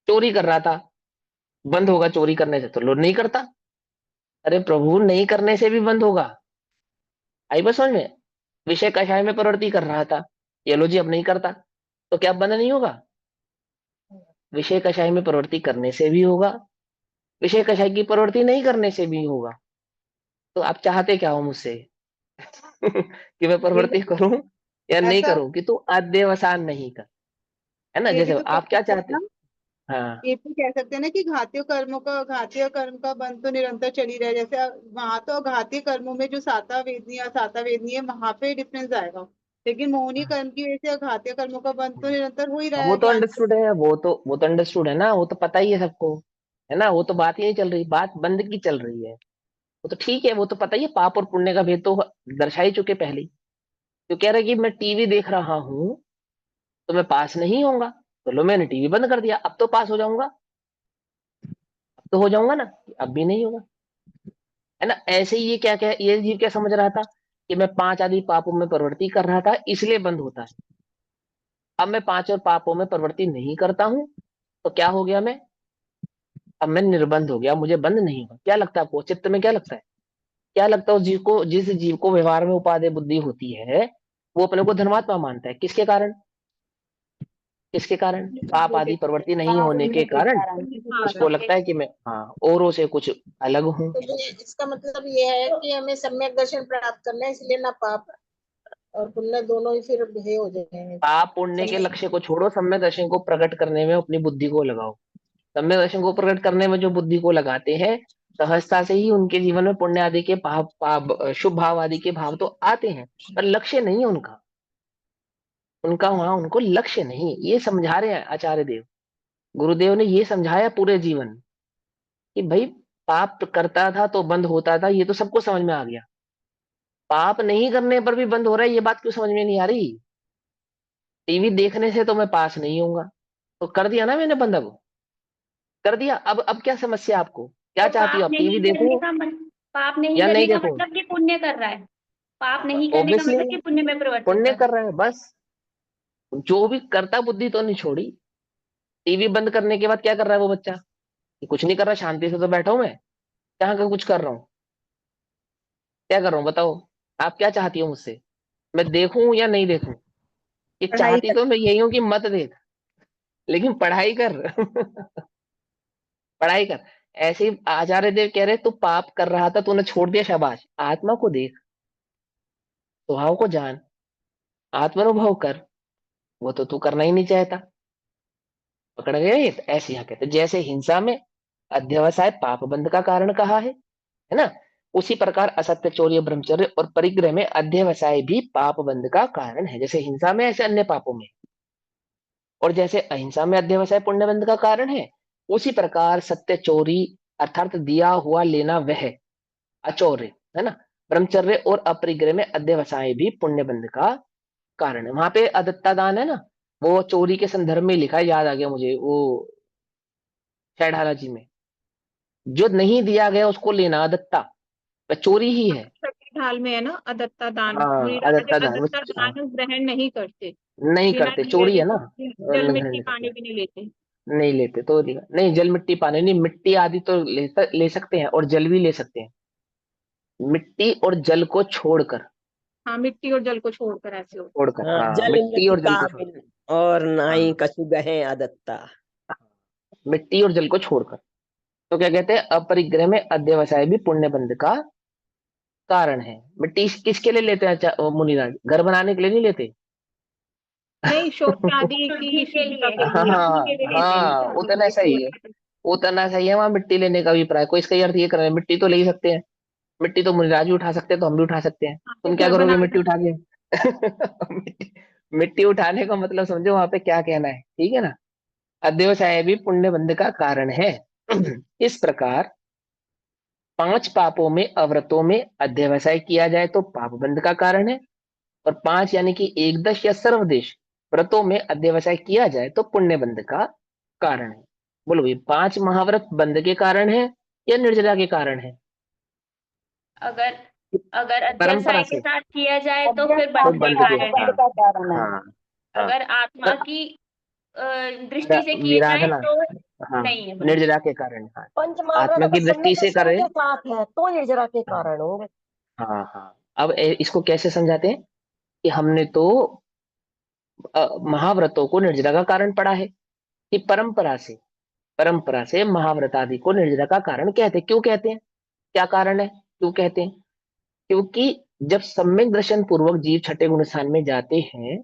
चोरी कर रहा था, बंद होगा चोरी करने से? तो लो, नहीं करता। अरे प्रभु, नहीं करने से भी बंद होगा। आई बात समझ में? विषय कषाय में प्रवृत्ति कर रहा था, ये लो जी अब नहीं करता, तो क्या बंद नहीं होगा? विषय कषाय में प्रवृत्ति करने से भी होगा, विषय कषाय की प्रवृत्ति नहीं करने से भी होगा। तो आप चाहते क्या हो मुझसे? कि मैं ये प्रवृत्ति करूं या नहीं ऐसा करूं, कि तू अध्यवसान नहीं कर, है ना। ये भी जैसे तो कह आप क्या सकते हैं चाहते? ना। हाँ, ये भी कह सकते हैं ना कि घातीय कर्म का बंध तो निरंतर चल ही रहा है। जैसे वहां तो घातीय कर्मों में जो साता वेदनी या साता वेदनी है, वहां पे डिफरेंस आएगा। लेकिन मोहनी कर्म की वजह से घातीय कर्मों का बंध तो निरंतर हो ही रहा वो है तो ज्ञान से। अंडरस्टूड है, वो तो अंडरस्टूड है ना, वो तो पता ही है सबको, है ना। वो तो बात ही नहीं चल रही, बात बंद की चल रही है। वो तो ठीक है, वो तो पता ही है, पाप और पुण्य का भेद तो दर्शा ही चुके पहले ही। तो कह रहा है कि मैं टीवी देख रहा हूं तो मैं पास नहीं होऊंगा, तो लो मैंने टीवी बंद कर दिया, अब तो पास हो जाऊंगा, अब तो हो जाऊंगा ना। अब भी नहीं होगा, है ना। ऐसे ही ये क्या क्या ये जीव क्या समझ रहा था कि मैं 5 आदि पापों में प्रवृत्ति कर रहा था इसलिए बंद होता है। अब मैं 5 और पापों में प्रवृत्ति नहीं करता हूं, तो क्या हो गया मैं? अब मैं निर्बंध हो गया, मुझे बंद नहीं होगा। क्या लगता है आपको, चित्त में क्या लगता है? क्या लगता है उस जीव को, जिस जीव को व्यवहार में उपादेय बुद्धि होती है, वो अपने को धर्मात्मा मानता है, किसके कारण? किसके कारण? पाप आदि प्रवृत्ति नहीं पाप होने के होने के कारण कारण। उसको लगता है कि मैं औरों से कुछ अलग हूँ। तो इसका मतलब ये है कि हमें सम्यक दर्शन प्राप्त करना है, इसलिए ना पाप और पुण्य दोनों ही फिर हे हो जाएंगे। पाप पुण्य के लक्ष्य को छोड़ो, सम्यक दर्शन को प्रकट करने में अपनी बुद्धि को लगाओ। सम्यक दर्शन को प्रकट करने में जो बुद्धि को लगाते हैं, सहजता से ही उनके जीवन में पुण्य आदि के भाव, शुभ भाव आदि के भाव तो आते हैं, पर लक्ष्य नहीं है उनका। उनका वहां उनको लक्ष्य नहीं, ये समझा रहे हैं आचार्य देव। गुरुदेव ने ये समझाया पूरे जीवन कि भाई पाप करता था तो बंद होता था, ये तो सबको समझ में आ गया। पाप नहीं करने पर भी बंद हो रहा है, ये बात क्यों समझ में नहीं आ रही? टीवी देखने से तो मैं पास नहीं होऊंगा, तो कर दिया ना मैंने बंद, अब कर दिया। अब क्या समस्या आपको? क्या तो चाहती हो आप? टीवी देखो पाप नहीं या नहीं करने का देखो? मतलब कि पुण्य कर रहा है। पाप नहीं करने का ऑब्वियसली मतलब कि पुण्य में परिवर्तित पुण्य कर कर रहा है। रहा है बस। जो भी करता बुद्धि तो नहीं छोड़ी। टीवी बंद करने के बाद क्या कर रहा है वो बच्चा? कि कुछ नहीं कर रहा, शांति से तो बैठा हूं मैं, कहाँ का कुछ कर रहा हूँ? क्या कर रहा हूँ बताओ? आप क्या चाहती हो मुझसे? मैं देखूं या नहीं देखूं? ये पढ़ाई चाहती तो मैं यही हूं कि मत देख, लेकिन पढ़ाई कर। पढ़ाई कर। ऐसे ही आचार्य देव कह रहे तू पाप कर रहा था, तूने छोड़ दिया, शाबाश। आत्मा को देख, स्वभाव को जान, आत्मानुभव कर। वो तो तू करना ही नहीं चाहता। पकड़ गए? तो ऐसे यहाँ कहते जैसे हिंसा में अध्यवसाय पाप बंध का कारण कहा है ना? उसी प्रकार असत्य, चोरी, ब्रह्मचर्य और परिग्रह में अध्यवसाय भी पाप बंध का कारण है। जैसे हिंसा में ऐसे अन्य पापों में, और जैसे अहिंसा में अध्यवसाय पुण्य बंध का कारण है, उसी प्रकार सत्य, चोरी अर्थात दिया हुआ लेना वह अचौर्य, है ना, ब्रह्मचर्य और अपरिग्रह में अध्यवसाय भी पुण्य बंध का कारण है। वहां पे अदत्ता दान है ना, वो चोरी के संदर्भ में लिखा है, याद आ गया मुझे, वो शैढाला जी में, जो नहीं दिया गया उसको लेना अदत्ता, वह चोरी ही है। छठी ढाल में है ना अदत्ता दान, हाँ, मुनिराज अदत्ता दान अदत्ता दान ग्रहण नहीं करते, नहीं बिना करते, लिए चोरी है ना, जल ग्रहण मिट्टी नहीं करते, पानी भी नहीं लेते। नहीं लेते तो नहीं, जल मिट्टी पानी नहीं, मिट्टी आदि तो ले सकते हैं, और जल भी ले सकते हैं, मिट्टी और जल को छोड़कर। हाँ, मिट्टी और जल को छोड़कर ऐसे होता छोड़कर, हाँ, हाँ, जल मिट्टी मिट्टी और जल को छोड़, काबिल और नाई हाँ, कछु गहे आदत्ता। मिट्टी और जल को छोड़कर। तो क्या कहते हैं? अपरिग्रह में अध्यवसाय भी पुण्य बंध का कारण है। मिट्टी किसके लिए लेते हैं? मुनिराज घर बनाने के लिए नहीं लेते। नहीं, शौच आदि की शुद्धि के शुद्धता लिए, के हाँ लिए शुद्धि हाँ के लिए लेते हैं हाँ, ना। उतना सही है, उतना सही है। वहां मिट्टी लेने का अभिप्राय, कोई इसका अर्थ ये कर रहे हैं मिट्टी तो ले ही सकते हैं, मिट्टी तो मुनिराज भी उठा सकते हैं, तो हम भी उठा सकते हैं। फिर तुम क्या घर करोगे बना मिट्टी उठा के? मिट्टी, मिट्टी उठाने का मतलब समझो वहां पे क्या कहना है, ठीक है ना? अध्यवसाय भी पुण्य बंध का कारण है। इस प्रकार 5 पापों में, अव्रतों में अध्यवसाय किया जाए तो पाप बंध का कारण है, और 5 यानी कि एकदश या सर्वदेश व्रतों में अध्यवसाय किया जाए तो पुण्य बंध का कारण है। बोलो भाई, 5 महाव्रत बंध के कारण है या निर्जला के कारण है? अगर अगर परंपरा अध्यावसाय के से साथ किया जाए तो फिर तो बंध के बंध के, कारण है। हाँ का कारण है। हाँ हाँ, अगर आत्मा पर की दृष्टि से किए जाए विराधना, तो हाँ, नहीं है बंध। निर्जला के कारण, हाँ, पंच महाव्रत आत्मा अगर की सम्यक दृष्टि से दर्शन करे। के साथ है तो निर्जरा के हाँ कारण होंगे। हाँ हाँ। अब इसको कैसे समझाते हैं कि हमने तो महाव्रतों को निर्जला का कारण पढ़ा है, कि परंपरा से महाव्रत आदि को निर्जला का कारण कहते हैं। क्यों कहते हैं? क्या कारण है, क्यों कहते हैं? क्योंकि जब सम्यक दर्शन पूर्वक जीव छठे गुण स्थान में जाते हैं,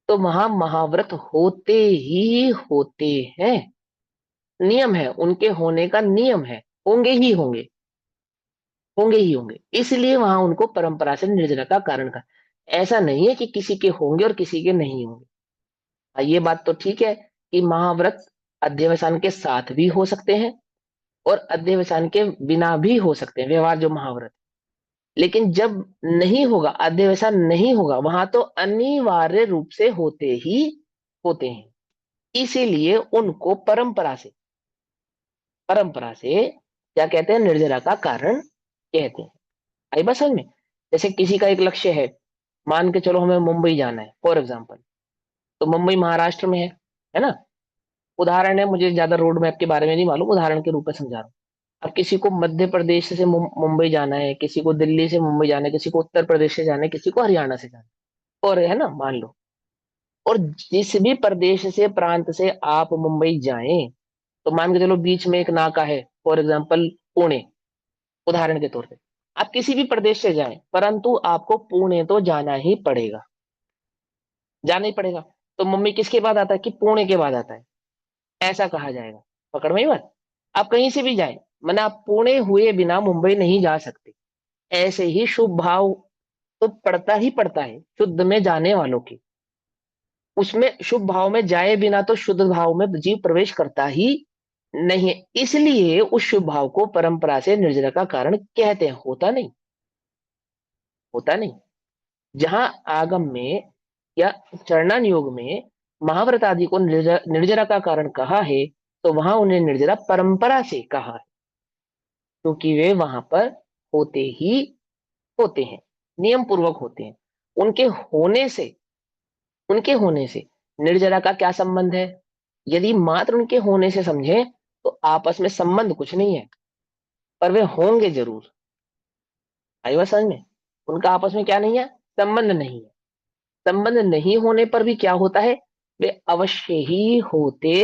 तो वहां महाव्रत होते ही होते हैं, नियम है, उनके होने का नियम है, होंगे ही होंगे, होंगे ही होंगे, इसलिए वहां उनको परंपरा से निर्जला का कारण का। ऐसा नहीं है कि किसी के होंगे और किसी के नहीं होंगे। ये बात तो ठीक है कि महाव्रत अध्यवसान के साथ भी हो सकते हैं और अध्यवसान के बिना भी हो सकते हैं, व्यवहार जो महाव्रत। लेकिन जब नहीं होगा, अध्यवसान नहीं होगा, वहां तो अनिवार्य रूप से होते ही होते हैं, इसीलिए उनको परंपरा से क्या कहते हैं? निर्जला का कारण कहते हैं। आई बात समझ में? जैसे किसी का एक लक्ष्य है, मान के चलो हमें मुंबई जाना है फॉर एग्जाम्पल, तो मुंबई महाराष्ट्र में है ना? उदाहरण है, मुझे ज्यादा रोड मैप के बारे में नहीं मालूम, उदाहरण के रूप में समझा रहा हूँ। अब किसी को मध्य प्रदेश से मुंबई जाना है, किसी को दिल्ली से मुंबई जाना है, किसी को उत्तर प्रदेश से जाना है, किसी को हरियाणा से जाना है, और है ना, मान लो। और जिस भी प्रदेश से प्रांत से आप मुंबई जाएं, तो मान के चलो बीच में एक नाका है, फॉर एग्जाम्पल पुणे, उदाहरण के तौर पे आप किसी भी प्रदेश से जाएं, परंतु आपको पुणे तो जाना ही पड़ेगा, जाना ही पड़ेगा। तो मुंबई किसके बाद आता है? कि पुणे के बाद आता है, ऐसा कहा जाएगा। पकड़ में ही बात। आप कहीं से भी जाएं, मैंने आप पुणे हुए बिना मुंबई नहीं जा सकते। ऐसे ही शुभ भाव तो पड़ता ही पड़ता है शुद्ध में जाने वालों की, उसमें शुभ भाव में जाए बिना तो शुद्ध भाव में जीव प्रवेश करता ही नहीं है। इसलिए उस शुभ भाव को परंपरा से निर्जरा का कारण कहते हैं। होता नहीं, होता नहीं। जहां आगम में या चरणान योग में महाव्रत आदि को निर्जरा, निर्जरा का कारण कहा है, तो वहां उन्हें निर्जरा परंपरा से कहा है, क्योंकि वे वहां पर होते ही होते हैं, नियम पूर्वक होते हैं। उनके होने से, उनके होने से निर्जरा का क्या संबंध है? यदि मात्र उनके होने से समझे तो आपस में संबंध कुछ नहीं है, पर वे होंगे जरूर। आई बात समझ में? उनका आपस में क्या नहीं है? संबंध नहीं है। संबंध नहीं होने पर भी क्या होता है? वे अवश्य ही होते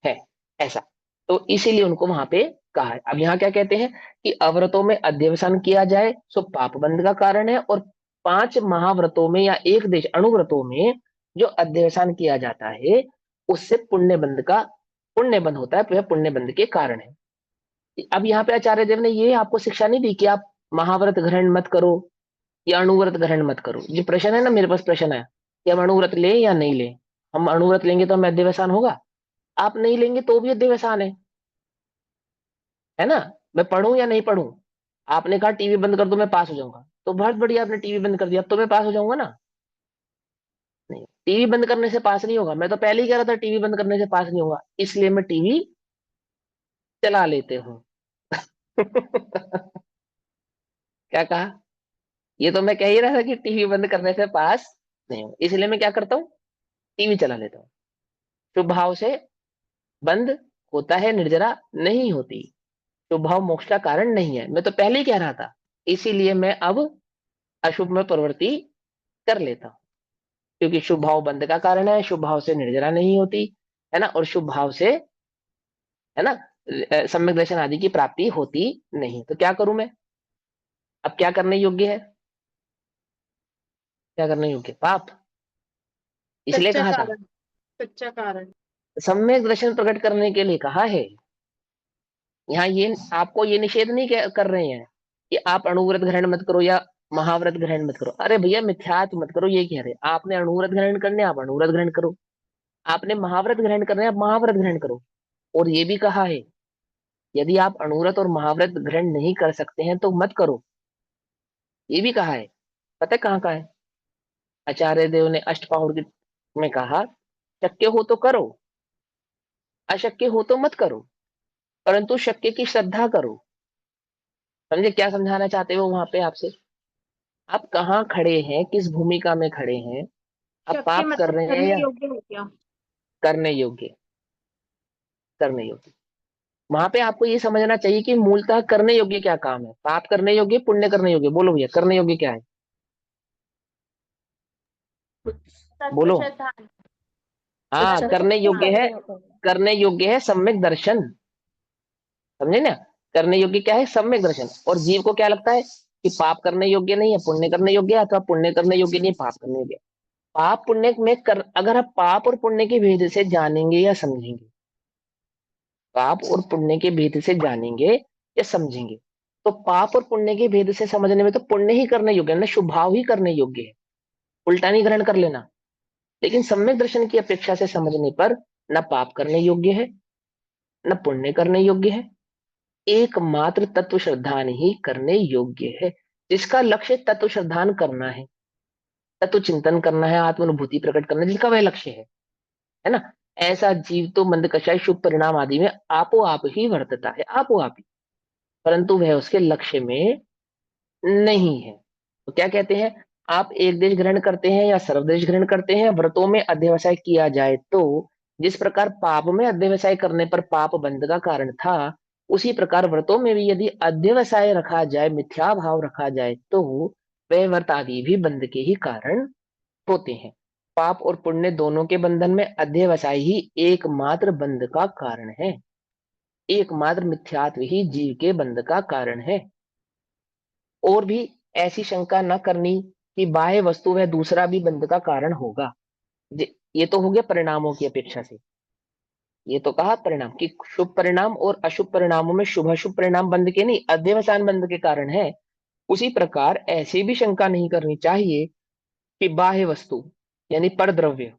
हैं, ऐसा। तो इसीलिए उनको वहां पे कहा है। अब यहाँ क्या कहते हैं कि अव्रतों में अध्यवसान किया जाए सो पाप बंध का कारण है, और 5 महाव्रतों में या एक देश अणुव्रतों में जो अध्यवसान किया जाता है उससे पुण्य बंध का, पुण्य बंध होता है, वह पुण्य बंध के कारण है। अब यहाँ पे आचार्य देव ने ये आपको शिक्षा नहीं दी कि आप महाव्रत ग्रहण मत करो या अणुव्रत ग्रहण मत करो। जो प्रश्न है ना, मेरे पास प्रश्न है कि हम अणुव्रत लें या नहीं लें। हम अणुव्रत लेंगे तो हमें अध्यवसान होगा, आप नहीं लेंगे तो भी अध्यवसान है ना। मैं पढ़ूं या नहीं पढ़ूं? आपने कहा टीवी बंद कर दो मैं पास हो जाऊंगा, तो बहुत बढ़िया, आपने टीवी बंद कर दिया, अब तो मैं पास हो जाऊंगा ना। नहीं, टीवी बंद करने से पास नहीं होगा। मैं तो पहले ही कह रहा था टीवी बंद करने से पास नहीं होगा, इसलिए मैं टीवी चला लेते हूँ। क्या कहा? ये तो मैं कह ही रहा था कि टीवी बंद करने से पास नहीं होगा, इसलिए मैं क्या करता हूँ? टीवी चला लेता हूँ। शुभ भाव से बंद होता है, निर्जरा नहीं होती। शुभ भाव मोक्ष का कारण नहीं है, मैं तो पहले ही कह रहा था। इसीलिए मैं अब अशुभ में प्रवृत्ति कर लेता हूं, क्योंकि शुभ भाव बंध का कारण है, शुभ भाव से निर्जरा नहीं होती है ना, और शुभ भाव से, है ना, सम्यक दर्शन आदि की प्राप्ति होती नहीं। तो क्या करूं मैं? अब क्या करने योग्य है? क्या करने योग्य? पाप। इसलिए सच्चा कहा था, कारण, सच्चा कारण। सम्यक दर्शन प्रकट करने के लिए कहा है। यहाँ ये आपको ये निषेध नहीं कर रहे हैं कि आप अणुव्रत ग्रहण मत करो या महाव्रत ग्रहण मत करो। अरे भैया मिथ्यात्व मत करो, ये कह रहे हैं। आपने अणुव्रत ग्रहण करने, आप अणुव्रत ग्रहण करो। आपने महाव्रत ग्रहण करने, आप महाव्रत ग्रहण करो। और ये भी कहा है यदि आप अणुव्रत और महाव्रत ग्रहण नहीं कर सकते हैं तो मत करो, ये भी कहा है। पता है कहाँ का है? आचार्य देव ने अष्टपाहुड़ में कहा, शक्य हो तो करो, अशक्य हो तो मत करो, परंतु शक्य की श्रद्धा करो। समझे क्या समझाना चाहते हो वहां पे आपसे? आप कहाँ खड़े हैं, किस भूमिका में खड़े हैं? आप शक्य पाप कर मतलब रहे हैं करने या योग्य हो क्या? करने योग्य? करने योग्य। वहां पे आपको ये समझना चाहिए कि मूलतः करने योग्य क्या काम है। पाप करने योग्य, पुण्य करने योग्य? बोलो भैया, करने योग्य क्या है? तत्व बोलो। श्रद्धान। हाँ, सच्चा करने योग्य है। करने योग्य है सम्यक दर्शन। समझे ना? करने योग्य क्या है? सम्यक दर्शन। और जीव को क्या लगता है कि पाप करने योग्य नहीं है, पुण्य करने योग्य है, अथवा पुण्य करने योग्य नहीं है, पाप करने योग्य है। पाप पुण्य में अगर आप पाप और पुण्य के भेद से जानेंगे या समझेंगे, पाप और पुण्य के भेद से जानेंगे या समझेंगे, तो पाप और पुण्य के भेद से समझने में तो पुण्य ही करने योग्य है ना, शुभ भाव ही करने योग्य है। उल्टा नहीं ग्रहण कर लेना। लेकिन सम्यक दर्शन की अपेक्षा से समझने पर न पाप करने योग्य है, न पुण्य करने योग्य है, एकमात्र तत्व श्रद्धान ही करने योग्य है। जिसका लक्ष्य तत्व श्रद्धान करना है, तत्व चिंतन करना है, आत्मानुभूति प्रकट करना है, जिसका वह लक्ष्य है ना, ऐसा जीव तो मंद कषाय शुभ परिणाम आदि में आपो आप ही वर्तता है, आपो आप ही, परंतु वह उसके लक्ष्य में नहीं है। तो क्या कहते हैं? आप एक देश ग्रहण करते हैं या सर्वदेश ग्रहण करते हैं, व्रतों में अध्यवसाय किया जाए तो जिस प्रकार पाप में अध्यवसाय करने पर पाप बंध का कारण था, उसी प्रकार व्रतों में भी यदि अध्यवसाय रखा जाए, मिथ्या भाव रखा जाए, तो वह व्रत आदि भी बंध के ही कारण होते हैं। पाप और पुण्य दोनों के बंधन में अध्यवसाय ही एकमात्र बंध का कारण है। एकमात्र मिथ्यात्व ही जीव के बंध का कारण है। और भी ऐसी शंका न करनी कि बाह्य वस्तु वह दूसरा भी बंध का कारण होगा। ये तो हो गया परिणामों की अपेक्षा से। ये तो कहा परिणाम कि शुभ परिणाम और अशुभ परिणामों में शुभ अशुभ परिणाम बंध के नहीं, अध्यवसान बंध के कारण है। उसी प्रकार ऐसे भी शंका नहीं करनी चाहिए कि बाह्य वस्तु यानी परद्रव्य,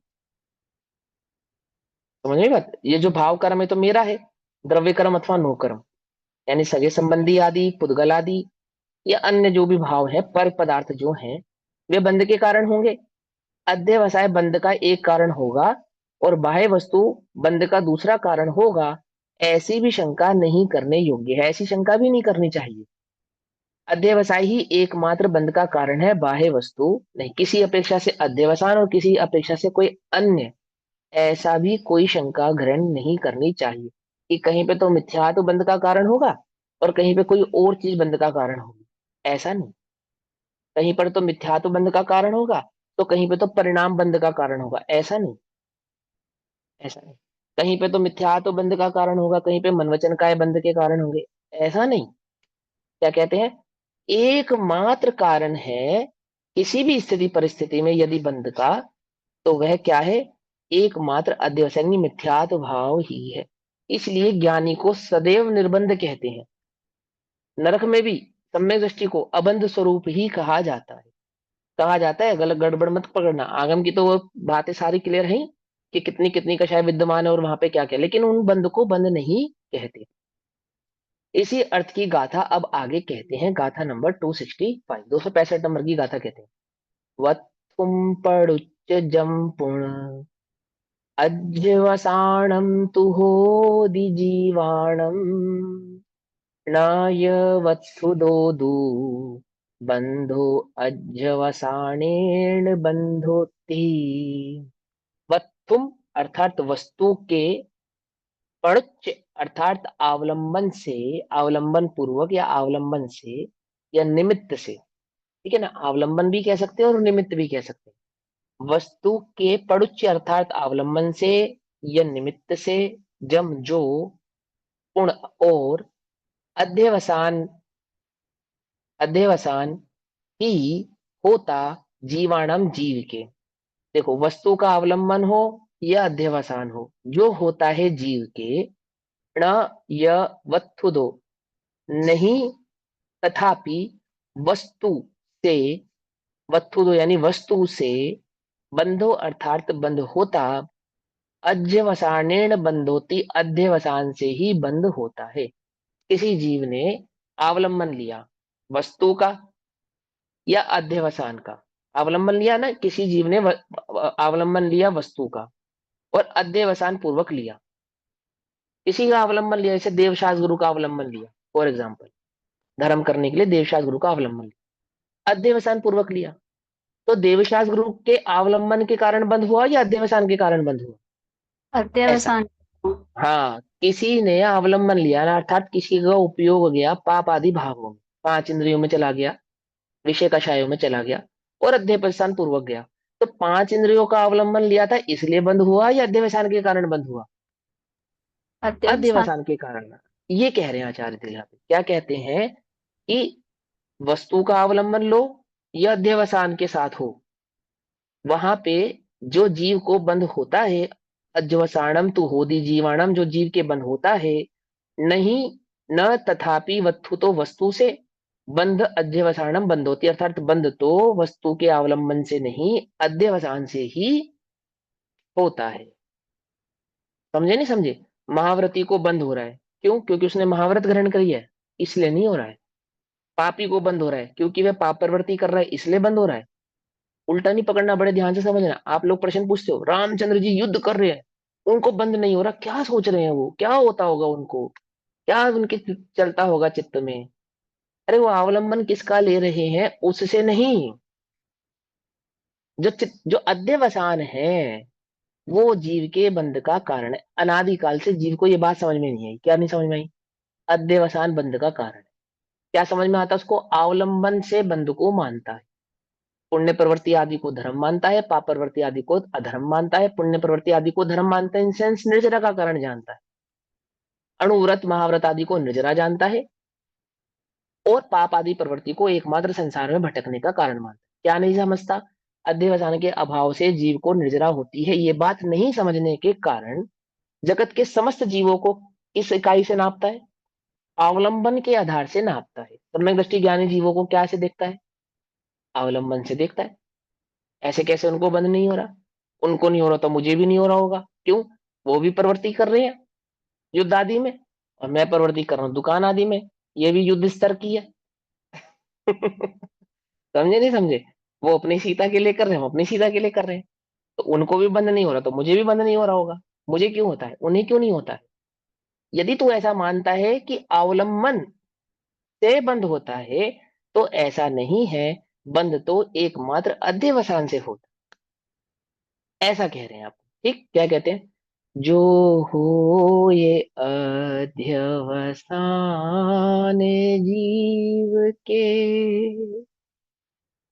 समझ में बात, ये जो भाव कर्म है तो मेरा है, द्रव्य कर्म अथवा नो कर्म यानी सगे संबंधी आदि, पुद्गल आदि या अन्य जो भी भाव है, पर पदार्थ जो हैं, वे बंध के कारण होंगे। अध्यवसाय बंध का एक कारण होगा और बाह्य वस्तु बंध का दूसरा कारण होगा, ऐसी भी शंका नहीं करने योग्य है, ऐसी शंका भी नहीं करनी चाहिए। अध्यवसाय ही एकमात्र बंध का कारण है, बाह्य वस्तु नहीं। किसी अपेक्षा से अध्यवसान और किसी अपेक्षा से कोई अन्य, ऐसा भी कोई शंका ग्रहण नहीं करनी चाहिए कि कहीं पे तो मिथ्यात्व बंध का कारण होगा और कहीं पे कोई और चीज बंध का कारण होगी। ऐसा नहीं, कहीं पर तो मिथ्यात्व बंध का कारण होगा तो कहीं पे तो परिणाम बंध का कारण होगा। ऐसा नहीं, ऐसा नहीं, कहीं पे तो मिथ्यात्व बंध का कारण होगा, कहीं पे मनवचन काय बंध के कारण होंगे। ऐसा नहीं, क्या कहते हैं, एकमात्र कारण है किसी भी स्थिति परिस्थिति में यदि बंध का, तो वह क्या है, एकमात्र अध्यवसायी मिथ्यात्व भाव ही है। इसलिए ज्ञानी को सदैव निर्बंध कहते हैं। नरक में भी सम्यक दृष्टि को अबंध स्वरूप ही कहा जाता है। कहा जाता है, गलत गड़बड़ मत पकड़ना, आगम की तो वो बातें सारी क्लियर हैं कि कितनी कितनी कषाय विद्यमान है और वहां पे क्या क्या, लेकिन उन बंध को बंध नहीं कहते। इसी अर्थ की गाथा अब आगे कहते हैं, गाथा नंबर 265, 265 नंबर की गाथा कहते हैं। वत्थुम पड़ुच्च जम्पुण अज्वसाणम तुहोदि जीवाणम नायवत्सुदोदु बंधो अज्वसाणेन बंधोति। वत्थुम अर्थात वस्तु के, पड़ुच्च अर्थात अवलंबन से, अवलंबन पूर्वक या अवलंबन से या निमित्त से, ठीक है ना, अवलंबन भी कह सकते हैं और निमित्त भी कह सकते हैं। वस्तु के पड़ुच्च अर्थात अवलंबन से या निमित्त से, जम जो, पुण और, अध्यवसान, अध्यवसान ही होता जीवाणम जीव के। देखो, वस्तु का अवलंबन हो या अध्यवसान हो, जो होता है जीव के, न य वत्थु दो नहीं, तथापि वस्तु से, वत्थु दो यानी वस्तु से, बंधो अर्थात बंध होता, अध्यवसानेन बंधोति अध्यवसान से ही बंध होता है। किसी जीव ने अवलंबन लिया वस्तु का या अध्यवसान का, अवलंबन लिया ना, किसी जीव ने अवलंबन लिया वस्तु का और अध्यवसान पूर्वक लिया। किसी का अवलंबन लिया, जैसे देवशास गुरु का अवलंबन लिया फॉर एग्जाम्पल, धर्म करने के लिए देवशास गुरु का अवलंबन लिया, अध्यवसान पूर्वक लिया, तो देवशास गुरु के अवलंबन के कारण बंद हुआ या अध्यवसान के कारण बंद हुआ? ऐसा, अध्यवसान। हाँ, किसी ने अवलंबन लिया ना, अर्थात किसी का उपयोग गया पाप आदि भावों में, पांच इंद्रियों में चला गया, विषय कषायों में चला गया और अध्यवसान पूर्वक गया, तो पांच इंद्रियों का अवलंबन लिया था इसलिए बंद हुआ या अध्यवसान के कारण बंद हुआ? अध्यवसान। अध्यवसान के कारण। ये कह रहे हैं आचार्य जी यहाँ पे, क्या कहते हैं कि वस्तु का अवलंबन लो या अध्यवसान के साथ हो, वहां पे जो जीव को बंध होता है, अध्यवसाणम तु होदि जीवाणम, जो जीव के बंध होता है, नहीं, न तथापि वत्थु तो वस्तु से, बंध अध्यवसाणम बंध होती, अर्थात बंध तो वस्तु के अवलंबन से नहीं, अध्यवसान से ही होता है। समझे नहीं समझे? महाव्रती को बंद हो रहा है, क्यों? क्योंकि उसने महाव्रत ग्रहण करी है, इसलिए नहीं हो रहा है। पापी को बंद हो रहा है क्योंकि वह पाप प्रवृत्ति कर रहा है, इसलिए बंद हो रहा है। उल्टा नहीं पकड़ना, बड़े ध्यान से समझना। आप लोग प्रश्न पूछते हो, रामचंद्र जी युद्ध कर रहे हैं, उनको बंद नहीं हो रहा, क्या सोच रहे हैं वो, क्या होता होगा उनको, क्या उनके चलता होगा चित्त में? अरे वो अवलंबन किसका ले रहे हैं, उससे नहीं, जो अध्यवसान है वो जीव के बंध का कारण है। अनादिकाल से जीव को ये बात समझ में नहीं आई। क्या नहीं समझ में आई? अध्यवसान बंध का कारण है। क्या समझ में आता? उसको अवलंबन से बंध को मानता है, पुण्य प्रवृत्ति आदि को धर्म मानता है, पाप प्रवृत्ति आदि को अधर्म मानता है। पुण्य प्रवृत्ति आदि को धर्म मानता है इन सेंस निर्जरा का कारण जानता है, अणुव्रत महाव्रत आदि को निर्जरा जानता है, और पाप आदि प्रवृत्ति को एकमात्र संसार में भटकने का कारण मानता है। क्या नहीं समझता? अध्यवसान के अभाव से जीव को निर्जरा होती है, ये बात नहीं समझने के कारण जगत के समस्त जीवों को इस इकाई से नापता है, अवलंबन के आधार से नापता है। सम्यक दृष्टि ज्ञानी जीवों को क्या से देखता है? अवलंबन से देखता है। ऐसे कैसे उनको बंद नहीं हो रहा? उनको नहीं हो रहा तो मुझे भी नहीं हो रहा होगा। क्यों? वो भी प्रवृत्ति कर रहे हैं युद्ध आदि में, और मैं प्रवृत्ति कर रहा हूँ दुकान आदि में, ये भी युद्ध स्तर की है। समझे नहीं समझे? वो अपनी सीता के लिए कर रहे हैं, हम अपनी सीता के लिए कर रहे हैं, तो उनको भी बंद नहीं हो रहा तो मुझे भी बंद नहीं हो रहा होगा। मुझे क्यों होता है, उन्हें क्यों नहीं होता है? यदि तू ऐसा मानता है कि अवलंबन से बंद होता है, तो ऐसा नहीं है। बंद तो एकमात्र अध्यवसान से होता, ऐसा कह रहे हैं आप। ठीक, क्या कहते हैं? जो हो ये अध्यवसान जीव के,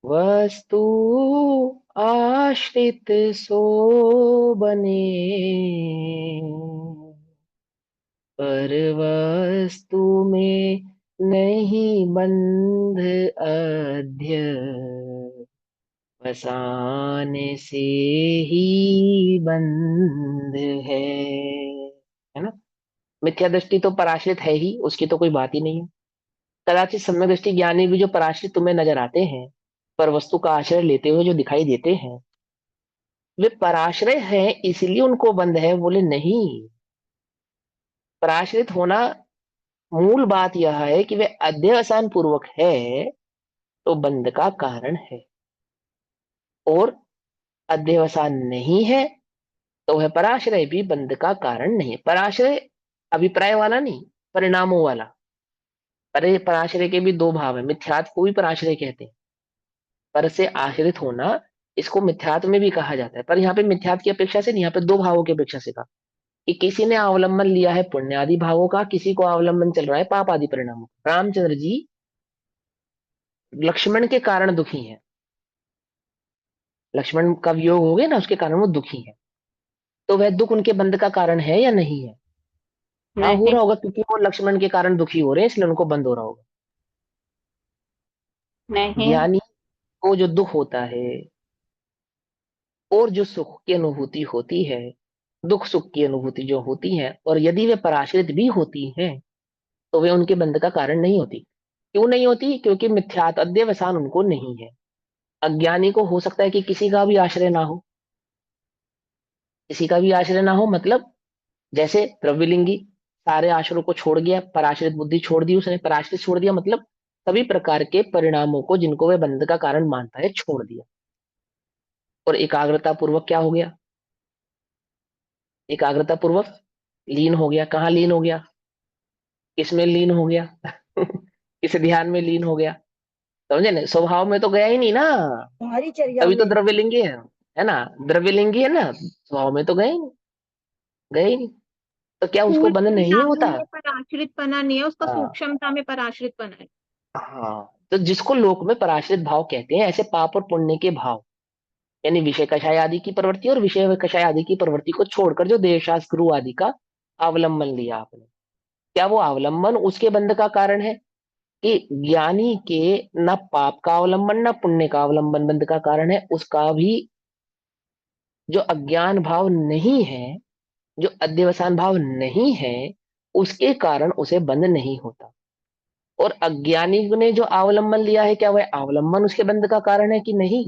वस्तु आश्रित सो बने, पर वस्तु में नहीं बंध अध्यवसान से ही बंध है ना? मिथ्या दृष्टि तो पराश्रित है ही, उसकी तो कोई बात ही नहीं है। कदाचित सम्यक दृष्टि ज्ञानी भी जो पराश्रित तुम्हें नजर आते हैं, पर वस्तु का आश्रय लेते हुए जो दिखाई देते हैं, वे पराश्रय हैं इसलिए उनको बंध है। बोले नहीं, पराश्रित होना मूल बात यह है कि वे अध्यवसान पूर्वक है, तो बंध का कारण है। और अध्यवसान नहीं है तो वह पराश्रय भी बंध का कारण नहीं है। पराश्रय अभिप्राय वाला नहीं, परिणामों वाला। पर पराश्रय के भी दो भाव है, मिथ्यात्व को भी पराश्रय कहते हैं। पर से आश्रित होना, इसको मिथ्यात्व में भी कहा जाता है, पर यहाँ पे मिथ्यात्व की अपेक्षा से नहीं, यहाँ पे दो भावों की अपेक्षा से कहा कि किसी ने अवलंबन लिया है पुण्य आदि भावों का, किसी को अवलंबन चल रहा है पाप आदि परिणामों का। रामचंद्र जी लक्ष्मण के कारण दुखी हैं, लक्ष्मण का वियोग हो गया ना, उसके कारण वो दुखी है। तो वह दुख उनके बंध का कारण है या नहीं है? हाँ, हो नहीं। रहा होगा, क्योंकि वो लक्ष्मण के कारण दुखी हो रहे हैं इसलिए उनको बंद हो रहा होगा। नहीं। ज्ञानी को जो दुख होता है और जो सुख की अनुभूति होती है, दुख सुख की अनुभूति जो होती है, और यदि वे पराश्रित भी होती हैं, तो वे उनके बंध का कारण नहीं होती। क्यों नहीं होती? क्योंकि मिथ्यात अध्यवसान उनको नहीं है। अज्ञानी को हो सकता है कि किसी का भी आश्रय ना हो, किसी का भी आश्रय ना हो, मतलब जैसे द्रव्यलिंगी सारे आश्रयों को छोड़ गया, पराश्रित बुद्धि छोड़ दी उसने। पराश्रित छोड़ दिया मतलब सभी प्रकार के परिणामों को जिनको वह बंध का कारण मानता है छोड़ दिया, और एकाग्रता पूर्वक क्या हो गया? एकाग्रता पूर्वक लीन हो गया। कहाँ लीन हो गया? किसमें लीन हो गया? किस ध्यान में लीन हो गया? समझे ना? स्वभाव में तो गया ही नहीं ना, हमारी चर्या तभी तो में द्रव्यलिंगी है ना? द्रव्यलिंगी है ना, स्वभाव में तो गए ही नहीं, गए ही नहीं। तो क्या उसको स्थूल बंध नहीं ज्ञान होता? में पराश्रितपना नहीं है, उसका हाँ, सूक्ष्मता में पराश्रितपना है। हाँ, तो जिसको लोक में पराश्रित भाव कहते हैं, ऐसे पाप और पुण्य के भाव, यानी विषय कषाय आदि की प्रवृत्ति और विषय कषाय आदि की प्रवृत्ति को छोड़कर जो देवशास्त्र गुरु आदि का अवलंबन लिया आपने, क्या वो अवलंबन उसके बंध का कारण है? कि ज्ञानी के न पाप का अवलंबन न पुण्य का अवलंबन बंध का कारण है? उसका भी जो अज्ञान भाव नहीं है, जो अध्यवसान भाव नहीं है, उसके कारण उसे बंध नहीं होता। और अज्ञानी ने जो अवलंबन लिया है, क्या वह अवलंबन उसके बंध का कारण है कि नहीं?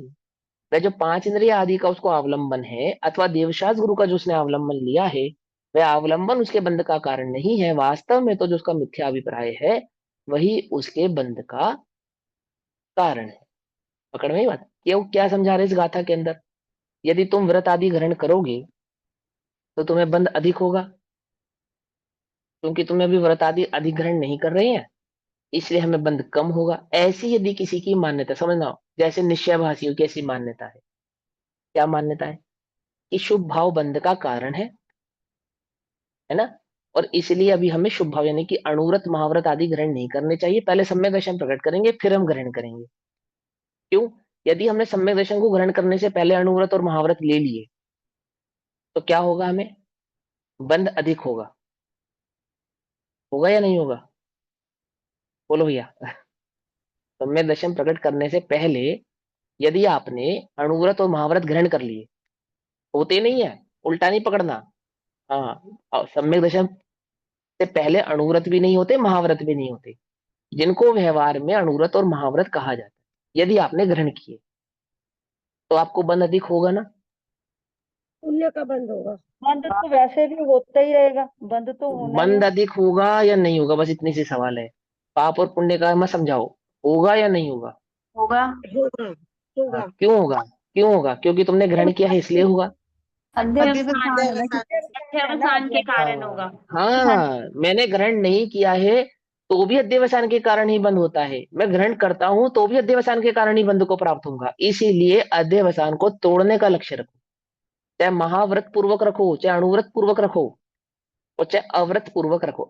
वह जो पांच इंद्रिय आदि का उसको अवलंबन है, अथवा देवशास्त्र गुरु का जो उसने अवलंबन लिया है, वह अवलंबन उसके बंध का कारण नहीं है। वास्तव में तो जो उसका मिथ्या अभिप्राय है, वही उसके बंध का कारण है। पकड़ में ही बात? क्यों, क्या समझा रहे इस गाथा के अंदर? यदि तुम व्रत आदि ग्रहण करोगे तो तुम्हें बंध अधिक होगा, क्योंकि तुम्हें अभी व्रत आदि अधिग्रहण नहीं कर रहे हैं, इसलिए हमें बंध कम होगा। ऐसी यदि किसी की मान्यता, समझना हो, जैसे निश्चयभाषियों की ऐसी मान्यता है। क्या मान्यता है? कि शुभ भाव बंध का कारण है ना? और इसलिए अभी हमें शुभ भाव यानी कि अणुव्रत महाव्रत आदि ग्रहण नहीं करने चाहिए। पहले सम्यक दर्शन प्रकट करेंगे, फिर हम ग्रहण करेंगे। क्यों? यदि हमने सम्यक दर्शन को ग्रहण करने से पहले अणुव्रत और महाव्रत ले लिए तो क्या होगा, हमें बंध अधिक होगा। होगा या नहीं होगा, बोलो भैया। सम्यक दर्शन प्रकट करने से पहले यदि आपने अणुव्रत और महाव्रत ग्रहण कर लिए, होते नहीं है, उल्टा नहीं पकड़ना। हाँ, और सम्यक दर्शन से पहले अणुव्रत भी नहीं होते, महाव्रत भी नहीं होते, जिनको व्यवहार में अणुव्रत और महाव्रत कहा जाता है, यदि आपने ग्रहण किए तो आपको बंध अधिक होगा ना। पुण्य का बंद होगा। बंद तो वैसे भी होता ही रहेगा, बंद तो होना ही बंध है। अधिक होगा या नहीं होगा, बस इतनी सी सवाल है। पाप और पुण्य का मत समझाओ, होगा या नहीं होगा। होगा। होगा हाँ, होगा। क्यों होगा, क्यों होगा, क्योंकि तुमने ग्रहण किया है इसलिए होगा। अध्यवसान है ना, अध्यवसान। क्योंकि अध्यवसान के कारण होगा। हाँ, मैंने ग्रहण नहीं किया है तो भी अध्यवसान के कारण ही बंद होता है, मैं ग्रहण करता हूं तो भी अध्यवसान के कारण ही बंध को प्राप्त होगा। इसीलिए अध्यवसान को तोड़ने का लक्ष्य रखो, चाहे महाव्रत पूर्वक रखो, चाहे अणुव्रत पूर्वक रखो, और चाहे अव्रत पूर्वक रखो।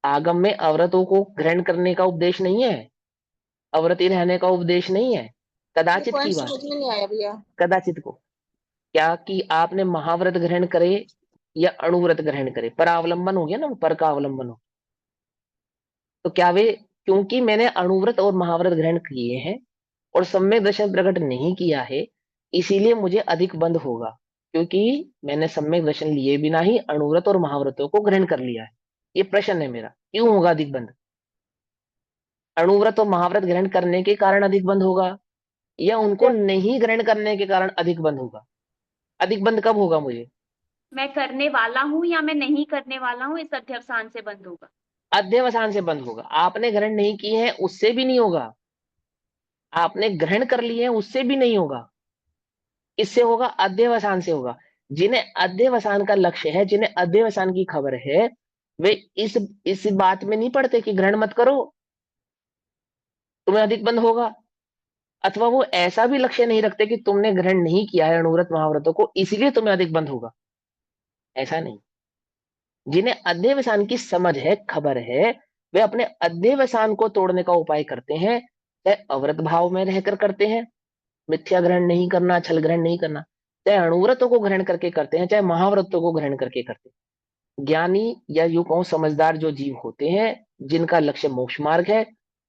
आगम में अव्रतों को ग्रहण करने का उपदेश नहीं है, अव्रती रहने का उपदेश नहीं है, ये कदाचित की पॉइंट बात, समझ में नहीं आया भैया। कदाचित को। क्या कि आपने महाव्रत ग्रहण करे या अणुव्रत ग्रहण करे, परावलंबन हो गया ना, पर का अवलंबन हो। तो क्या वे, क्योंकि मैंने अणुव्रत और महाव्रत ग्रहण किए हैं और सम्यक दर्शन प्रकट नहीं किया है, इसीलिए मुझे अधिक बंध होगा, क्योंकि मैंने सम्यक दर्शन लिए बिना ही अणुव्रत और महाव्रतों को ग्रहण कर लिया है। ये प्रश्न है मेरा, क्यों होगा अधिक बंध। अणुव्रत और महाव्रत ग्रहण करने के कारण अधिक बंध होगा, या उनको नहीं ग्रहण करने के कारण अधिक बंध होगा। अधिक बंध कब होगा मुझे, मैं करने वाला हूँ या मैं नहीं करने वाला हूँ, इस अध्यवसान से बंद होगा। अध्यवसान से बंध होगा। आपने ग्रहण नहीं किए हैं उससे भी नहीं होगा, आपने ग्रहण कर लिए हैं उससे भी नहीं होगा। इससे होगा, अध्यवसान से होगा। जिन्हें अध्यवसान का लक्ष्य है, जिन्हें अध्यवसान की खबर है, वे इस बात में नहीं पड़ते कि ग्रहण मत करो तुम्हें अधिक बंध होगा। अथवा वो ऐसा भी लक्ष्य नहीं रखते कि तुमने ग्रहण नहीं किया है अणुव्रत महाव्रतों को इसलिए तुम्हें अधिक बंध होगा, ऐसा नहीं। जिन्हें अध्यवसान की समझ है, खबर है, वे अपने अध्यवसान को तोड़ने का उपाय करते हैं, चाहे अव्रत भाव में रहकर करते हैं, मिथ्या ग्रहण नहीं करना, छल ग्रहण नहीं करना, चाहे अणुव्रतों को ग्रहण करके करते हैं, चाहे महाव्रतों को ग्रहण करके करते हैं। ज्ञानी या यूं कहूं समझदार जो जीव होते हैं, जिनका लक्ष्य मोक्ष मार्ग है,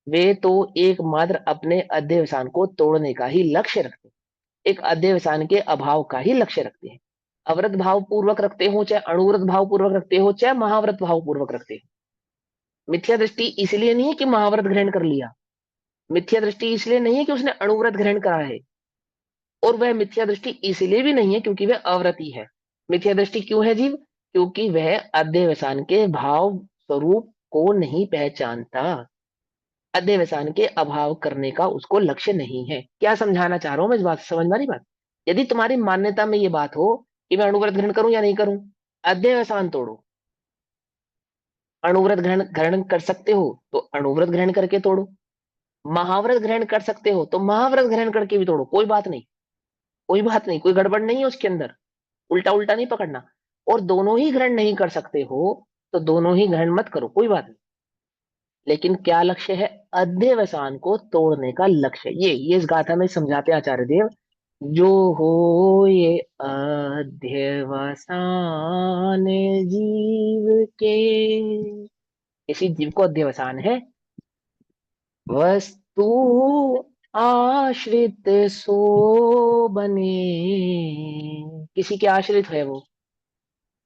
वे तो एकमात्र अपने अध्यवसान को तोड़ने का ही लक्ष्य रखते हैं, एक अध्यवसान के अभाव का ही लक्ष्य रखते हैं। अव्रत भाव पूर्वक रखते हो, चाहे अणुव्रत भाव पूर्वक रखते हो, चाहे महाव्रत भाव पूर्वक रखते हो। मिथ्या दृष्टि इसलिए नहीं है कि महाव्रत ग्रहण कर लिया, मिथ्या दृष्टि इसलिए नहीं है कि उसने अणुव्रत ग्रहण करा है, और वह मिथ्या दृष्टि इसलिए भी नहीं है क्योंकि वह अव्रती है। मिथ्या दृष्टि क्यों है जीव, क्योंकि वह अध्यवसान के भाव स्वरूप को नहीं पहचानता, अध्यवसान के अभाव करने का उसको लक्ष्य नहीं है। क्या समझाना चाह रहा हूं मैं इस बात, समझ मारी बात। यदि तुम्हारी मान्यता में ये बात हो कि मैं अणुव्रत ग्रहण करूं या नहीं करूं, अध्यवसान तोड़ो। अणुव्रत ग्रहण ग्रहण कर सकते हो तो अणुव्रत ग्रहण करके तोड़ो, महाव्रत ग्रहण कर सकते हो तो महाव्रत ग्रहण करके भी तोड़ो, कोई बात नहीं, कोई बात नहीं, कोई गड़बड़ नहीं है उसके अंदर, उल्टा उल्टा नहीं पकड़ना। और दोनों ही ग्रहण नहीं कर सकते हो तो दोनों ही ग्रहण मत करो, कोई बात नहीं। लेकिन क्या लक्ष्य है, अध्यवसान को तोड़ने का लक्ष्य। ये इस गाथा में समझाते आचार्य देव, जो हो ये अध्यवसान जीव के, किसी जीव को अध्यवसान है, वस्तु आश्रित सो बने, किसी के आश्रित है वो,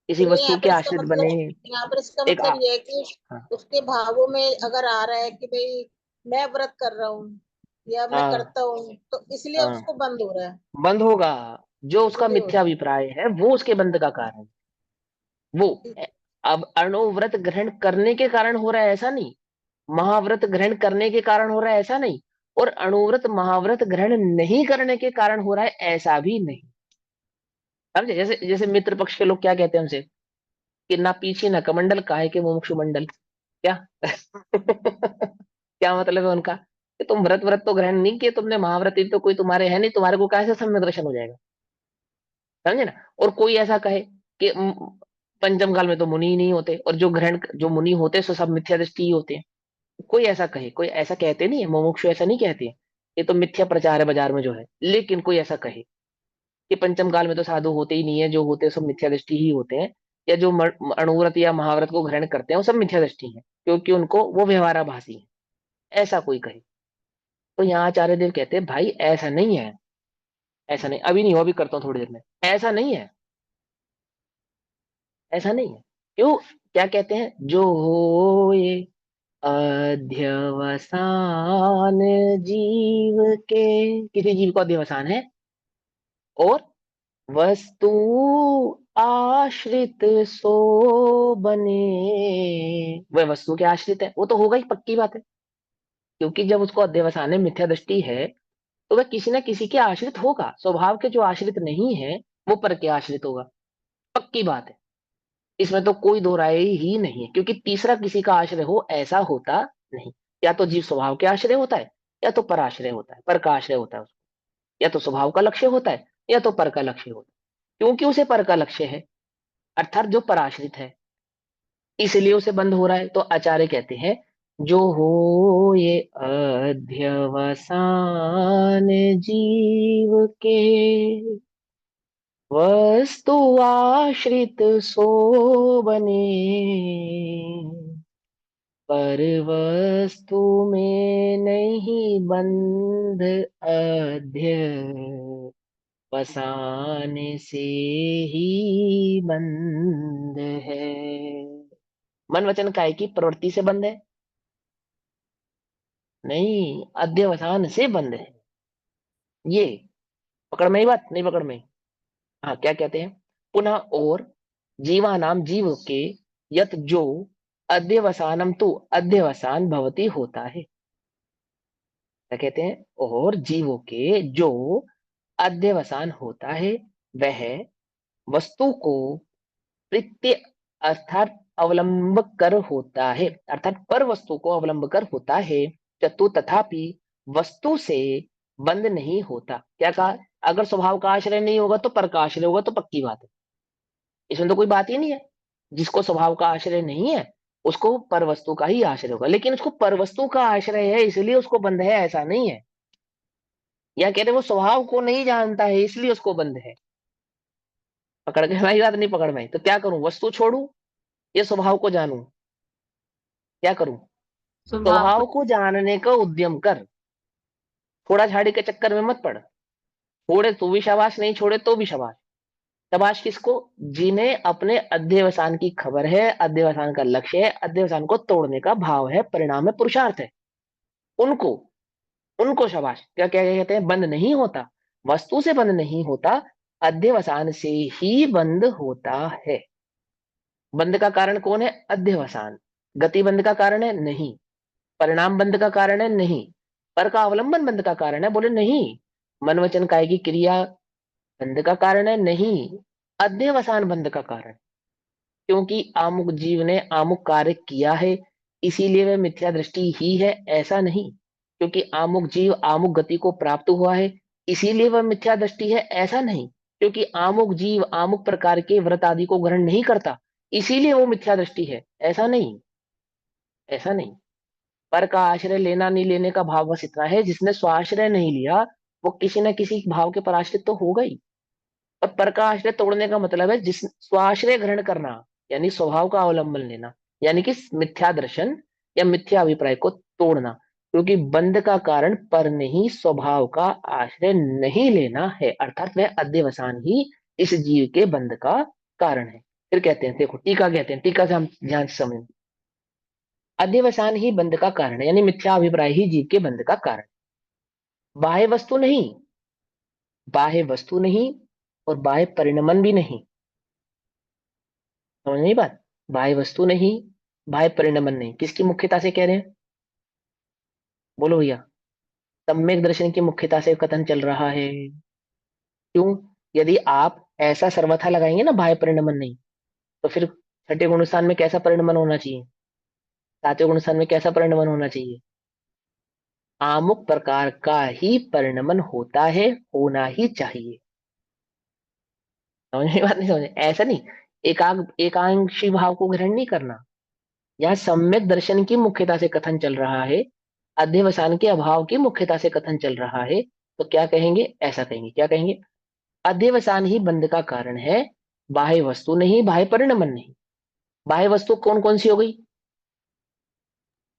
किसी तो वस्तु के आश्रित बने। यहाँ पर इसका एक मतलब ये है कि हाँ, उसके भावों में अगर आ रहा है कि भाई मैं व्रत कर रहा हूँ या मैं हाँ, करता हूँ, तो इसलिए हाँ, उसको बंद हो रहा है। बंद होगा। जो उसका इसलिए हो मिथ्या रहा अभिप्राय है वो उसके बंध का कारण, वो। है। अब अणुव्रत ग्रहण करने के कारण हो रहा है ऐसा नहीं, महाव्रत ग्रहण करने के कारण हो रहा है ऐसा नहीं, और अणुव्रत महाव्रत ग्रहण नहीं करने के कारण हो रहा है ऐसा भी नहीं। समझे, जैसे जैसे मित्र पक्ष के लोग क्या कहते हैं हमसे कि ना पीछे ना कमंडल, काहे के मुमुक्षु मंडल, क्या क्या मतलब है उनका, कि तुम व्रत व्रत तो ग्रहण नहीं किए, तुमने महाव्रत तो कोई तुम्हारे है नहीं, तुम्हारे को कैसे सम्यक दर्शन हो जाएगा। समझे ना। और कोई ऐसा कहे कि पंचम काल में तो मुनि ही नहीं होते, और जो ग्रहण जो मुनि होते हैं सो सब मिथ्या दृष्टि ही होते हैं। कोई ऐसा कहे, कोई ऐसा कहते नहीं है, मुमुक्षु ऐसा नहीं कहते हैं। ये तो मिथ्या प्रचार है बाजार में जो है। लेकिन कोई ऐसा कहे कि पंचम काल में तो साधु होते ही नहीं है, जो होते हैं सब मिथ्या दृष्टि ही होते हैं, या जो अणुव्रत या महाव्रत को ग्रहण करते हैं वो सब मिथ्या दृष्टि है, क्योंकि उनको वो व्यवहाराभासी है, ऐसा कोई कहे। तो यहाँ आचार्य देव कहते हैं भाई ऐसा नहीं है, ऐसा नहीं, अभी नहीं हो, अभी करता हूँ थोड़ी देर में, ऐसा नहीं है, ऐसा नहीं है। क्यों? क्या कहते हैं? जो हो ये अध्यवसान जीव के, किसी जीव को अध्यवसान है, और वस्तु आश्रित सो बने, वह वस्तु के आश्रित है, वो तो होगा ही, पक्की बात है। क्योंकि जब उसको अध्यवसान है, मिथ्या दृष्टि है, तो वह किसी न किसी के आश्रित होगा। स्वभाव के जो आश्रित नहीं है वो पर के आश्रित होगा, पक्की बात है। इसमें तो कोई दो राय ही नहीं है, क्योंकि तीसरा किसी का आश्रय हो ऐसा होता नहीं। या तो जीव स्वभाव के आश्रय होता है, या तो पर आश्रय होता है, पर का आश्रय होता है उसको। या तो स्वभाव का लक्ष्य होता है, या तो पर का लक्ष्य होता है। क्योंकि उसे पर का लक्ष्य है, अर्थात जो पराश्रित है, इसलिए उसे बंद हो रहा है। तो आचार्य कहते हैं जो हो ये अध्यवसान जीव के, वस्तु आश्रित सो बने, पर वस्तु में नहीं बंध अध्यवसान से ही बंध है। मन वचन काय की प्रवृत्ति से बंध है? नहीं, अध्यवसान से बंध है। ये पकड़ में ही बात, नहीं पकड़ में? हाँ, क्या कहते हैं? पुनः और जीवा नाम जीव के यत जो अध्यवसानम तु अध्यवसान भवती होता है। क्या कहते हैं? और जीवों के जो अध्यवसान होता है वह वस्तु को प्रत्यय अर्थात अवलंब कर होता है, अर्थात पर वस्तु को अवलंब कर होता है। चतु तथापि वस्तु से बंद नहीं होता। क्या कहा? अगर स्वभाव का आश्रय नहीं होगा तो पर का आश्रय होगा, तो पक्की बात है, इसमें तो कोई बात ही नहीं है। जिसको स्वभाव का आश्रय नहीं है उसको पर वस्तु का ही आश्रय होगा, लेकिन उसको पर वस्तु का आश्रय है इसलिए उसको बंध है, ऐसा नहीं है। या कहते हैं वो स्वभाव को नहीं जानता है इसलिए उसको बंध है। पकड़ के भाई बात, नहीं पकड़ में? तो क्या करूं? वस्तु छोड़ू या स्वभाव को जानूं? क्या करूं? स्वभाव को। स्वभाव को जानने का उद्यम कर, छोड़ा छाड़ी के चक्कर में मत पड़। छोड़े तो भी शाबाश, नहीं छोड़े तो भी शाबाश। शाबाश किसको? जिन्हें अपने अध्यवसान की खबर है, अध्यवसान का लक्ष्य है, अध्यवसान को तोड़ने का भाव है, परिणाम है, पुरुषार्थ है, उनको, उनको शाबाश। क्या क्या कहते हैं? बंद नहीं होता, वस्तु से बंद नहीं होता, अध्यवसान से ही बंद होता है। बंद का कारण कौन है? अध्यवसान। गति बंद का कारण है? नहीं। परिणाम बंद का कारण है? नहीं। पर का अवलंबन बंद का कारण है? बोले नहीं। मन वचन काय की क्रिया बंद का कारण है? नहीं। अध्यवसान बंद का कारण, क्योंकि आमुक जीव ने आमुक कार्य किया है इसीलिए वह मिथ्या दृष्टि ही है, ऐसा नहीं। क्योंकि आमुक जीव आमुक गति को प्राप्त हुआ है इसीलिए वह मिथ्या दृष्टि है, ऐसा नहीं। क्योंकि आमुक जीव आमुक प्रकार के व्रत आदि को ग्रहण नहीं करता इसीलिए वो मिथ्या दृष्टि है, ऐसा नहीं, ऐसा नहीं। पर का आश्रय लेना नहीं लेने का भाव बस इतना है, जिसने स्वाश्रय नहीं लिया वो किसी न किसी भाव के पराश्रित तो होगा ही। और पर का आश्रय तोड़ने का मतलब है जिस स्वाश्रय ग्रहण करना, यानी स्वभाव का अवलंबन लेना, यानी कि मिथ्या दर्शन या मिथ्या अभिप्राय को तोड़ना। क्योंकि बंध का कारण पर नहीं, स्वभाव का आश्रय नहीं लेना है, अर्थात वह अध्यवसान ही इस जीव के बंध का कारण है। फिर कहते हैं, देखो टीका कहते हैं, टीका से हम ध्यान से समझें। अध्यवसान ही बंध का कारण है, यानी मिथ्या अभिप्राय ही जीव के बंध का कारण। बाह्य वस्तु नहीं, बाह्य वस्तु नहीं और बाह्य परिणमन भी नहीं। समझ नहीं बात? बाह्य वस्तु नहीं, बाह्य परिणमन नहीं, किसकी मुख्यता से कह रहे हैं? बोलो भैया। सम्यक दर्शन की मुख्यता से कथन चल रहा है। क्यों? यदि आप ऐसा सर्वथा लगाएंगे ना, बाह्य परिणमन नहीं, तो फिर छठे गुण स्थान में कैसा परिणमन होना चाहिए? सातवें गुण स्थान में कैसा परिणमन होना चाहिए? आमुक प्रकार का ही परिणमन होता है, होना ही चाहिए। समझ में बात? नहीं समझे? ऐसा नहीं एकांशी भाव को ग्रहण नहीं करना। यहाँ सम्यक दर्शन की मुख्यता से कथन चल रहा है अध्यवसान के अभाव की मुख्यता से कथन चल रहा है, तो क्या कहेंगे? ऐसा कहेंगे, क्या कहेंगे? अध्यवसान ही बंध का कारण है, बाह्य वस्तु नहीं, बाह्य परिणमन नहीं। बाह्य वस्तु कौन कौन सी हो गई?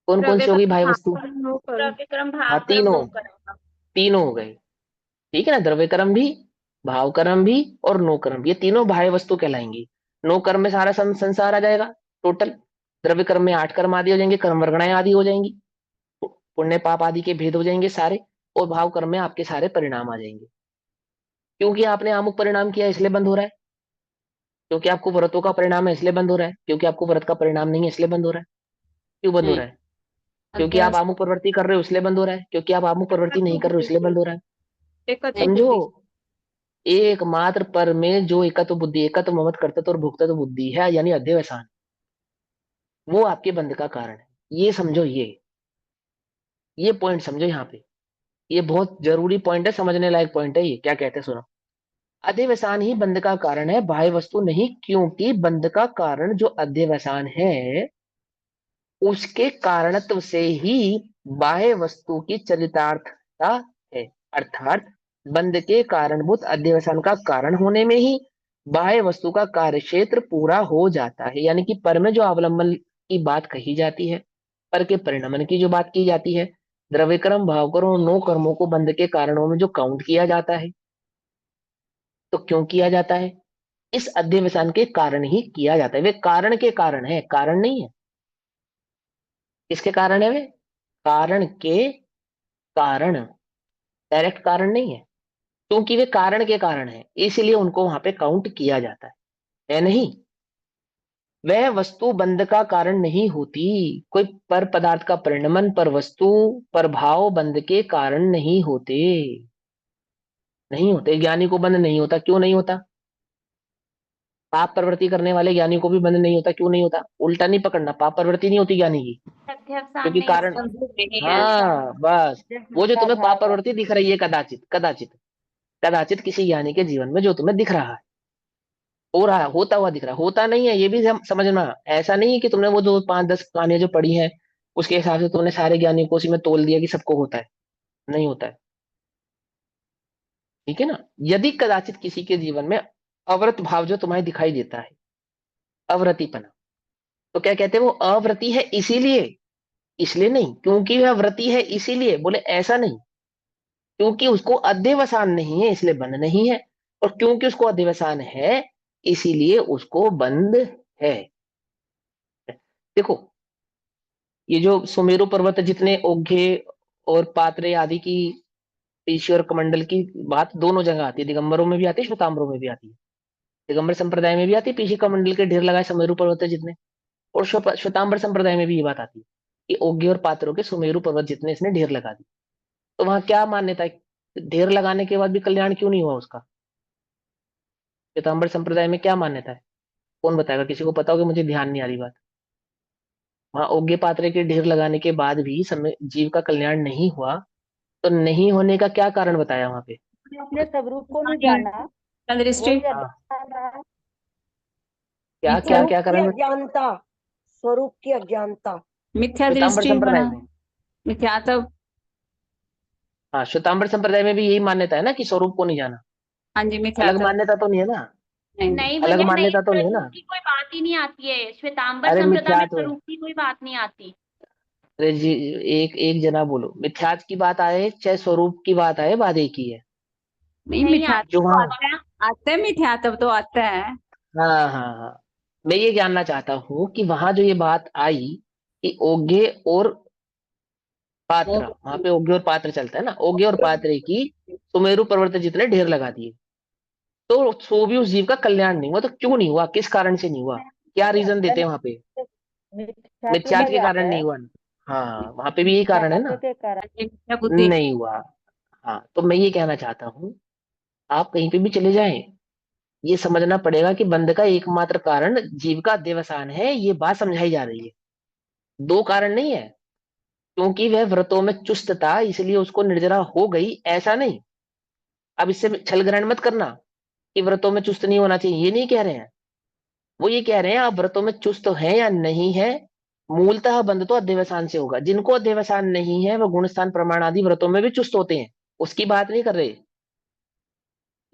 कौन कौन सी हो गई बाह्य वस्तु? द्रव्य क्रम, हाँ, भाव क्रम, तीनों, नो क्रम। तीनों हो गए। ठीक है ना, द्रव्य क्रम भी, भाव क्रम भी और नो क्रम भी, ये तीनों बाह्य वस्तु कहलाएंगी। नो क्रम में सारा संसार आ जाएगा टोटल। द्रव्य क्रम में 8 कर्म आदि हो जाएंगे, कर्म वर्गणाएं आदि हो जाएंगी, पुण्य पाप आदि के भेद हो जाएंगे सारे। और भाव कर्म में आपके सारे परिणाम आ जाएंगे। क्योंकि आपने आमुख परिणाम किया इसलिए बंद हो रहा है, क्योंकि आपको व्रतों का परिणाम है इसलिए बंद हो रहा है, क्योंकि आपको व्रत का परिणाम नहीं है इसलिए बंद हो रहा है। क्यों बंद हो रहा है? क्योंकि आप आमुख प्रवृत्ति कर रहे हो इसलिए बंद हो रहा है, क्योंकि आप आमुख प्रवृत्ति नहीं कर रहे हो इसलिए बंद हो रहा है। एकत्व समझो, बुद्धि। एकमात्र पर में जो एकत्व बुद्धि, एकत्व ममत्व कर्तृत्व और भोक्तृत्व बुद्धि है, यानी अध्यवसान, वो आपके बंध का कारण है। ये समझो, ये पॉइंट समझो यहाँ पे। ये बहुत जरूरी पॉइंट है, समझने लायक पॉइंट है ये। क्या कहते हैं सुनो। अध्यवसान ही बंध का कारण है, बाह्य वस्तु नहीं, क्योंकि बंध का कारण जो अध्यवसान है उसके कारणत्व से ही बाह्य वस्तु की चरितार्थता है। अर्थात बंध के कारणभूत अध्यवसान का कारण होने में ही बाह्य वस्तु का कार्य क्षेत्र पूरा हो जाता है। यानी कि पर में जो अवलंबन की बात कही जाती है, पर के परिणमन की जो बात की जाती है, द्रव्य कर्म, भाव कर्म और नो कर्मों को बंध के कारणों में जो काउंट किया जाता है, तो क्यों किया जाता है? इस अध्यवसान के कारण ही किया जाता है। वे कारण के कारण है, कारण नहीं है। किसके कारण है वे? कारण के कारण, डायरेक्ट कारण नहीं है। क्योंकि वे कारण के कारण है, इसलिए उनको वहां पे काउंट किया जाता है नहीं? वह वस्तु बंध का कारण नहीं होती। कोई पर पदार्थ का परिणमन, पर वस्तु, पर भाव बंध के कारण नहीं होते, नहीं होते। ज्ञानी को बंध नहीं होता, क्यों नहीं होता? पाप प्रवृत्ति करने वाले ज्ञानी को भी बंध नहीं होता, क्यों नहीं होता? उल्टा नहीं पकड़ना, पाप प्रवृत्ति नहीं होती ज्ञानी की, अध्यवसान क्योंकि नहीं कारण, नहीं है। हाँ बस, वो जो का तुम्हें पाप भाव है। प्रवृत्ति दिख रही है, कदाचित कदाचित कदाचित किसी ज्ञानी के जीवन में जो तुम्हें दिख रहा है, हो रहा है, होता हुआ दिख रहा है, होता नहीं है, ये भी समझना। ऐसा नहीं है कि तुमने वो जो 5-10 कहानियां जो पढ़ी हैं उसके हिसाब से तुमने सारे ज्ञानी को उसी में तोल दिया कि सबको होता है। नहीं होता है। ठीक है ना? यदि कदाचित किसी के जीवन में अव्रत भाव जो तुम्हें दिखाई देता है, अव्रतिपना, तो क्या कहते हैं? वो अव्रति है इसीलिए, इसलिए नहीं क्योंकि वह व्रती है इसीलिए, बोले ऐसा नहीं। क्योंकि उसको अध्यवसान नहीं है इसलिए बंध नहीं है, और क्योंकि उसको अध्यवसान है इसीलिए उसको बंध है। देखो, ये जो सुमेरु पर्वत जितने ओघे और पात्रे आदि की, ईश्वर कमंडल की बात दोनों जगह आती है, दिगंबरों में भी आती है, श्वेतांबरों में भी आती है। दिगंबर संप्रदाय में भी आती है, पीछे कमंडल के ढेर लगाए सुमेरु पर्वत जितने, और श्वेतांबर संप्रदाय में भी ये बात आती है कि ओघे और पात्रों के सुमेरु पर्वत जितने इसने ढेर लगा दी। तो वहां क्या मान्यता है? ढेर लगाने के बाद भी कल्याण क्यों नहीं हुआ उसका? श्वेतांबर संप्रदाय में क्या मान्यता है? कौन बताएगा? किसी को पता होगा? मुझे ध्यान नहीं आ रही बात। वहां ओघे पात्रे के ढेर लगाने के बाद भी समय जीव का कल्याण नहीं हुआ, तो नहीं होने का क्या कारण बताया वहां पे? अपने स्वरूप को नहीं जाना, दृष्टि। वही हाँ, अज्ञान रहा। क्या क्या स्वरूप क्या की कारण? अज्ञानता, स्वरूप की अज्ञानता। मिथ्या श्वेतांबर दृष्टि संप्रदाय बना, में, मिथ्या तब। हाँ, श्वेतांबर संप्रदाय में भी यही मान्यता है ना कि स्वरूप को नहीं जाना। हाँ जी, मिथ्या अलग तब। मान्यता तो नहीं है ना? नहीं अलग भैया नहीं, मान्यता तो नहीं है स्वरूप ना? की कोई बात ही नहीं आती है। श्वेतांबर अरे संप्रदाय में मिथ्यात्व है। स्वरूप की कोई बात नहीं आती। अरे जी, एक एक जना बोलो, मिथ्यात्व की बात आए चाहे स्वरूप की बात आए, बात एक ही है। नहीं, नहीं मिथ्या जो तो वहां, आता है, मिथ्या तब तो आता है। हाँ हाँ हाँ, मैं ये जानना चाहता हूँ कि वहां जो ये बात आई कि ओघे और पात्र, वहां पे ओघे और पात्र चलता है ना, ओघे और पात्र की सुमेरु पर्वत जितने ढेर लगा दिए, तो सो भी उस जीव का कल्याण नहीं हुआ, तो क्यों नहीं हुआ? किस कारण से नहीं हुआ? क्या रीजन देते हैं वहां पे? मिथ्यात्व मिथ्यात्व में के आता कारण है, नहीं हुआ ना? हाँ, वहां पे भी यही कारण है मिथ्यात्व ना? के कारण। हाँ जी, मिथ्या बुद्धि। नहीं हुआ। हाँ, तो मैं ये कहना चाहता हूँ, आप कहीं पे भी चले जाएं, ये समझना पड़ेगा कि बंध का एकमात्र कारण जीव का देवसान है, ये बात समझाई जा रही है। दो कारण नहीं है, क्योंकि वह व्रतों में चुस्त था इसलिए उसको निर्जरा हो गई, ऐसा नहीं। अब इससे छल ग्रहण मत करना कि व्रतों में चुस्त नहीं होना चाहिए, ये नहीं कह रहे हैं। वो ये कह रहे हैं आप व्रतों में चुस्त हैं या नहीं है, मूलतः बंध तो अध्यवसान से होगा। जिनको अध्यवसान नहीं है वह गुण स्थान प्रमाण आदि व्रतों में भी चुस्त होते हैं, उसकी बात नहीं कर रहे,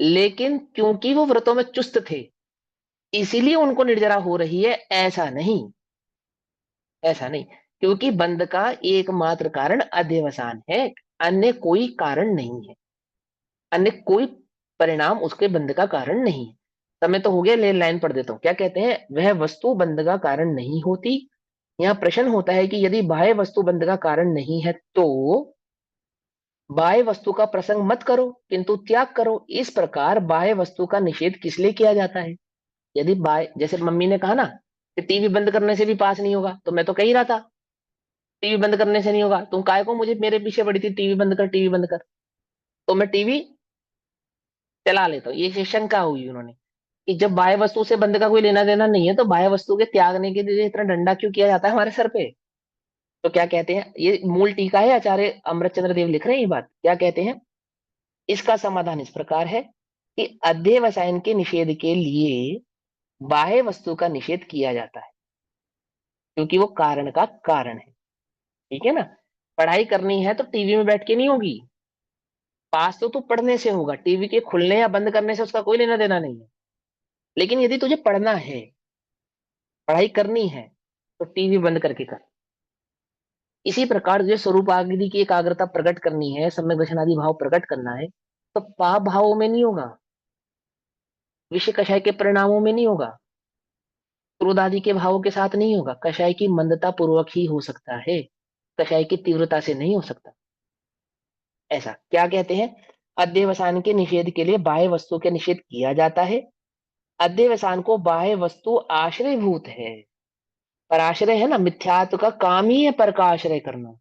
लेकिन क्योंकि वो व्रतों में चुस्त थे इसीलिए उनको निर्जरा हो रही है, ऐसा नहीं, ऐसा नहीं। क्योंकि बंध का एकमात्र कारण अध्यवसान है, अन्य कोई कारण नहीं है, अन्य कोई परिणाम उसके बंध का कारण नहीं है। समय तो हो गया, ले लाइन पढ़ देता हूं। क्या कहते हैं, वह वस्तु बंध का कारण नहीं होती। यहाँ प्रश्न होता है कि यदि बाह्य वस्तु बंध का कारण नहीं है तो बाह्य वस्तु का प्रसंग मत करो किंतु त्याग करो। इस प्रकार बाह्य वस्तु का निषेध किस लिए किया जाता है? यदि बाह्य, जैसे मम्मी ने कहा ना कि टीवी बंद करने से भी पास नहीं होगा, तो मैं तो कह ही रहा था टीवी बंद करने से नहीं होगा, तुम काय को मुझे मेरे पीछे पड़ी थी टीवी बंद कर टीवी बंद कर, तो मैं टीवी चला लेता हूँ। ये शंका हुई उन्होंने कि जब बाह्य वस्तु से बंद का कोई लेना देना नहीं है तो बाह्य वस्तु के त्यागने के लिए इतना डंडा क्यों किया जाता है हमारे सर पे? तो क्या कहते हैं, ये मूल टीका है, आचार्य अमृतचंद्र देव लिख रहे हैं ये बात। क्या कहते हैं, इसका समाधान इस प्रकार है कि अध्यवसायन के निषेध के लिए बाह्य वस्तु का निषेध किया जाता है क्योंकि वो कारण का कारण है। ठीक है ना? पढ़ाई करनी है तो टीवी में बैठ के नहीं होगी, पास तो तू पढ़ने से होगा, टीवी के खुलने या बंद करने से उसका कोई लेना देना नहीं है। लेकिन यदि तुझे पढ़ना है, पढ़ाई करनी है, तो टीवी बंद करके कर। इसी प्रकार जो स्वरूप आदि की एकाग्रता प्रकट करनी है, सम्यक दर्शन आदि भाव प्रकट करना है, तो पाप भावों में नहीं होगा, विषय कषाय के परिणामों में नहीं होगा, क्रोध आदि के भावों के साथ नहीं होगा, कषाय की मंदता पूर्वक ही हो सकता है, कषाय की तीव्रता से नहीं हो सकता। ऐसा क्या कहते हैं, अध्यवसान के निषेध के लिए बाह्य वस्तु के निषेध किया जाता है। अध्यवसान को बाह्य वस्तु आश्रयभूत है, पर आश्रय है ना, मिथ्यात्व का काम ही है पर का आश्रय करना।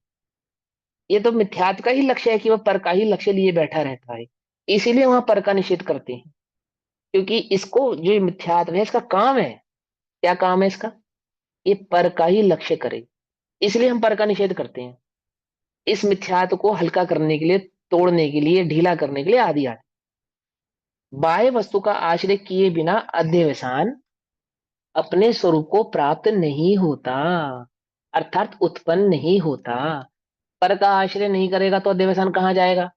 ये तो मिथ्यात्व का ही लक्ष्य है कि वह पर का ही लक्ष्य लिए बैठा रहता है, इसीलिए वहां पर का निषेध करते हैं। क्योंकि इसको जो ये मिथ्यात्व है इसका काम है, क्या काम है इसका, ये पर का ही लक्ष्य करे, इसलिए हम पर का निषेध करते हैं। इस मिथ्यात्व को हल्का करने के लिए, तोड़ने के लिए, ढीला करने के लिए आदि आदि। बाह्य वस्तु का आश्रय किए बिना अध्यवसान अपने स्वरूप को प्राप्त नहीं होता, अर्थात उत्पन्न नहीं होता। पर का आश्रय नहीं करेगा तो अध्यवसान कहाँ जाएगा,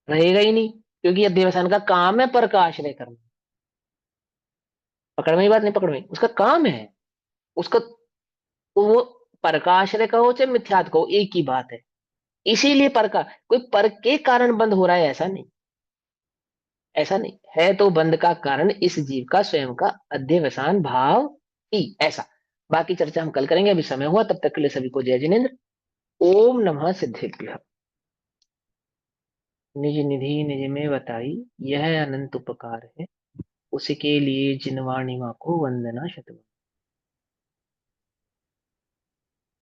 रहेगा ही नहीं, क्योंकि अध्यवसान का काम है पर का आश्रय करना। पकड़ में ही बात नहीं, पकड़ में, उसका काम है उसका, वो पर का आश्रय कहो चाहे मिथ्यात्व कहो एक ही बात है। इसीलिए पर का, कोई पर के कारण बंद हो रहा है ऐसा नहीं, ऐसा नहीं है, तो बंद का कारण इस जीव का स्वयं का अध्यवसान भाव ही ऐसा। बाकी चर्चा हम कल करेंगे, अभी समय हुआ, तब तक के लिए सभी को जय जिनेन्द्र। ओम नमः सिद्धेभ्यः। निज निधि निज में बताई, यह अनंत उपकार है, उसके लिए जिनवाणी माँ को वंदना शतवंदना।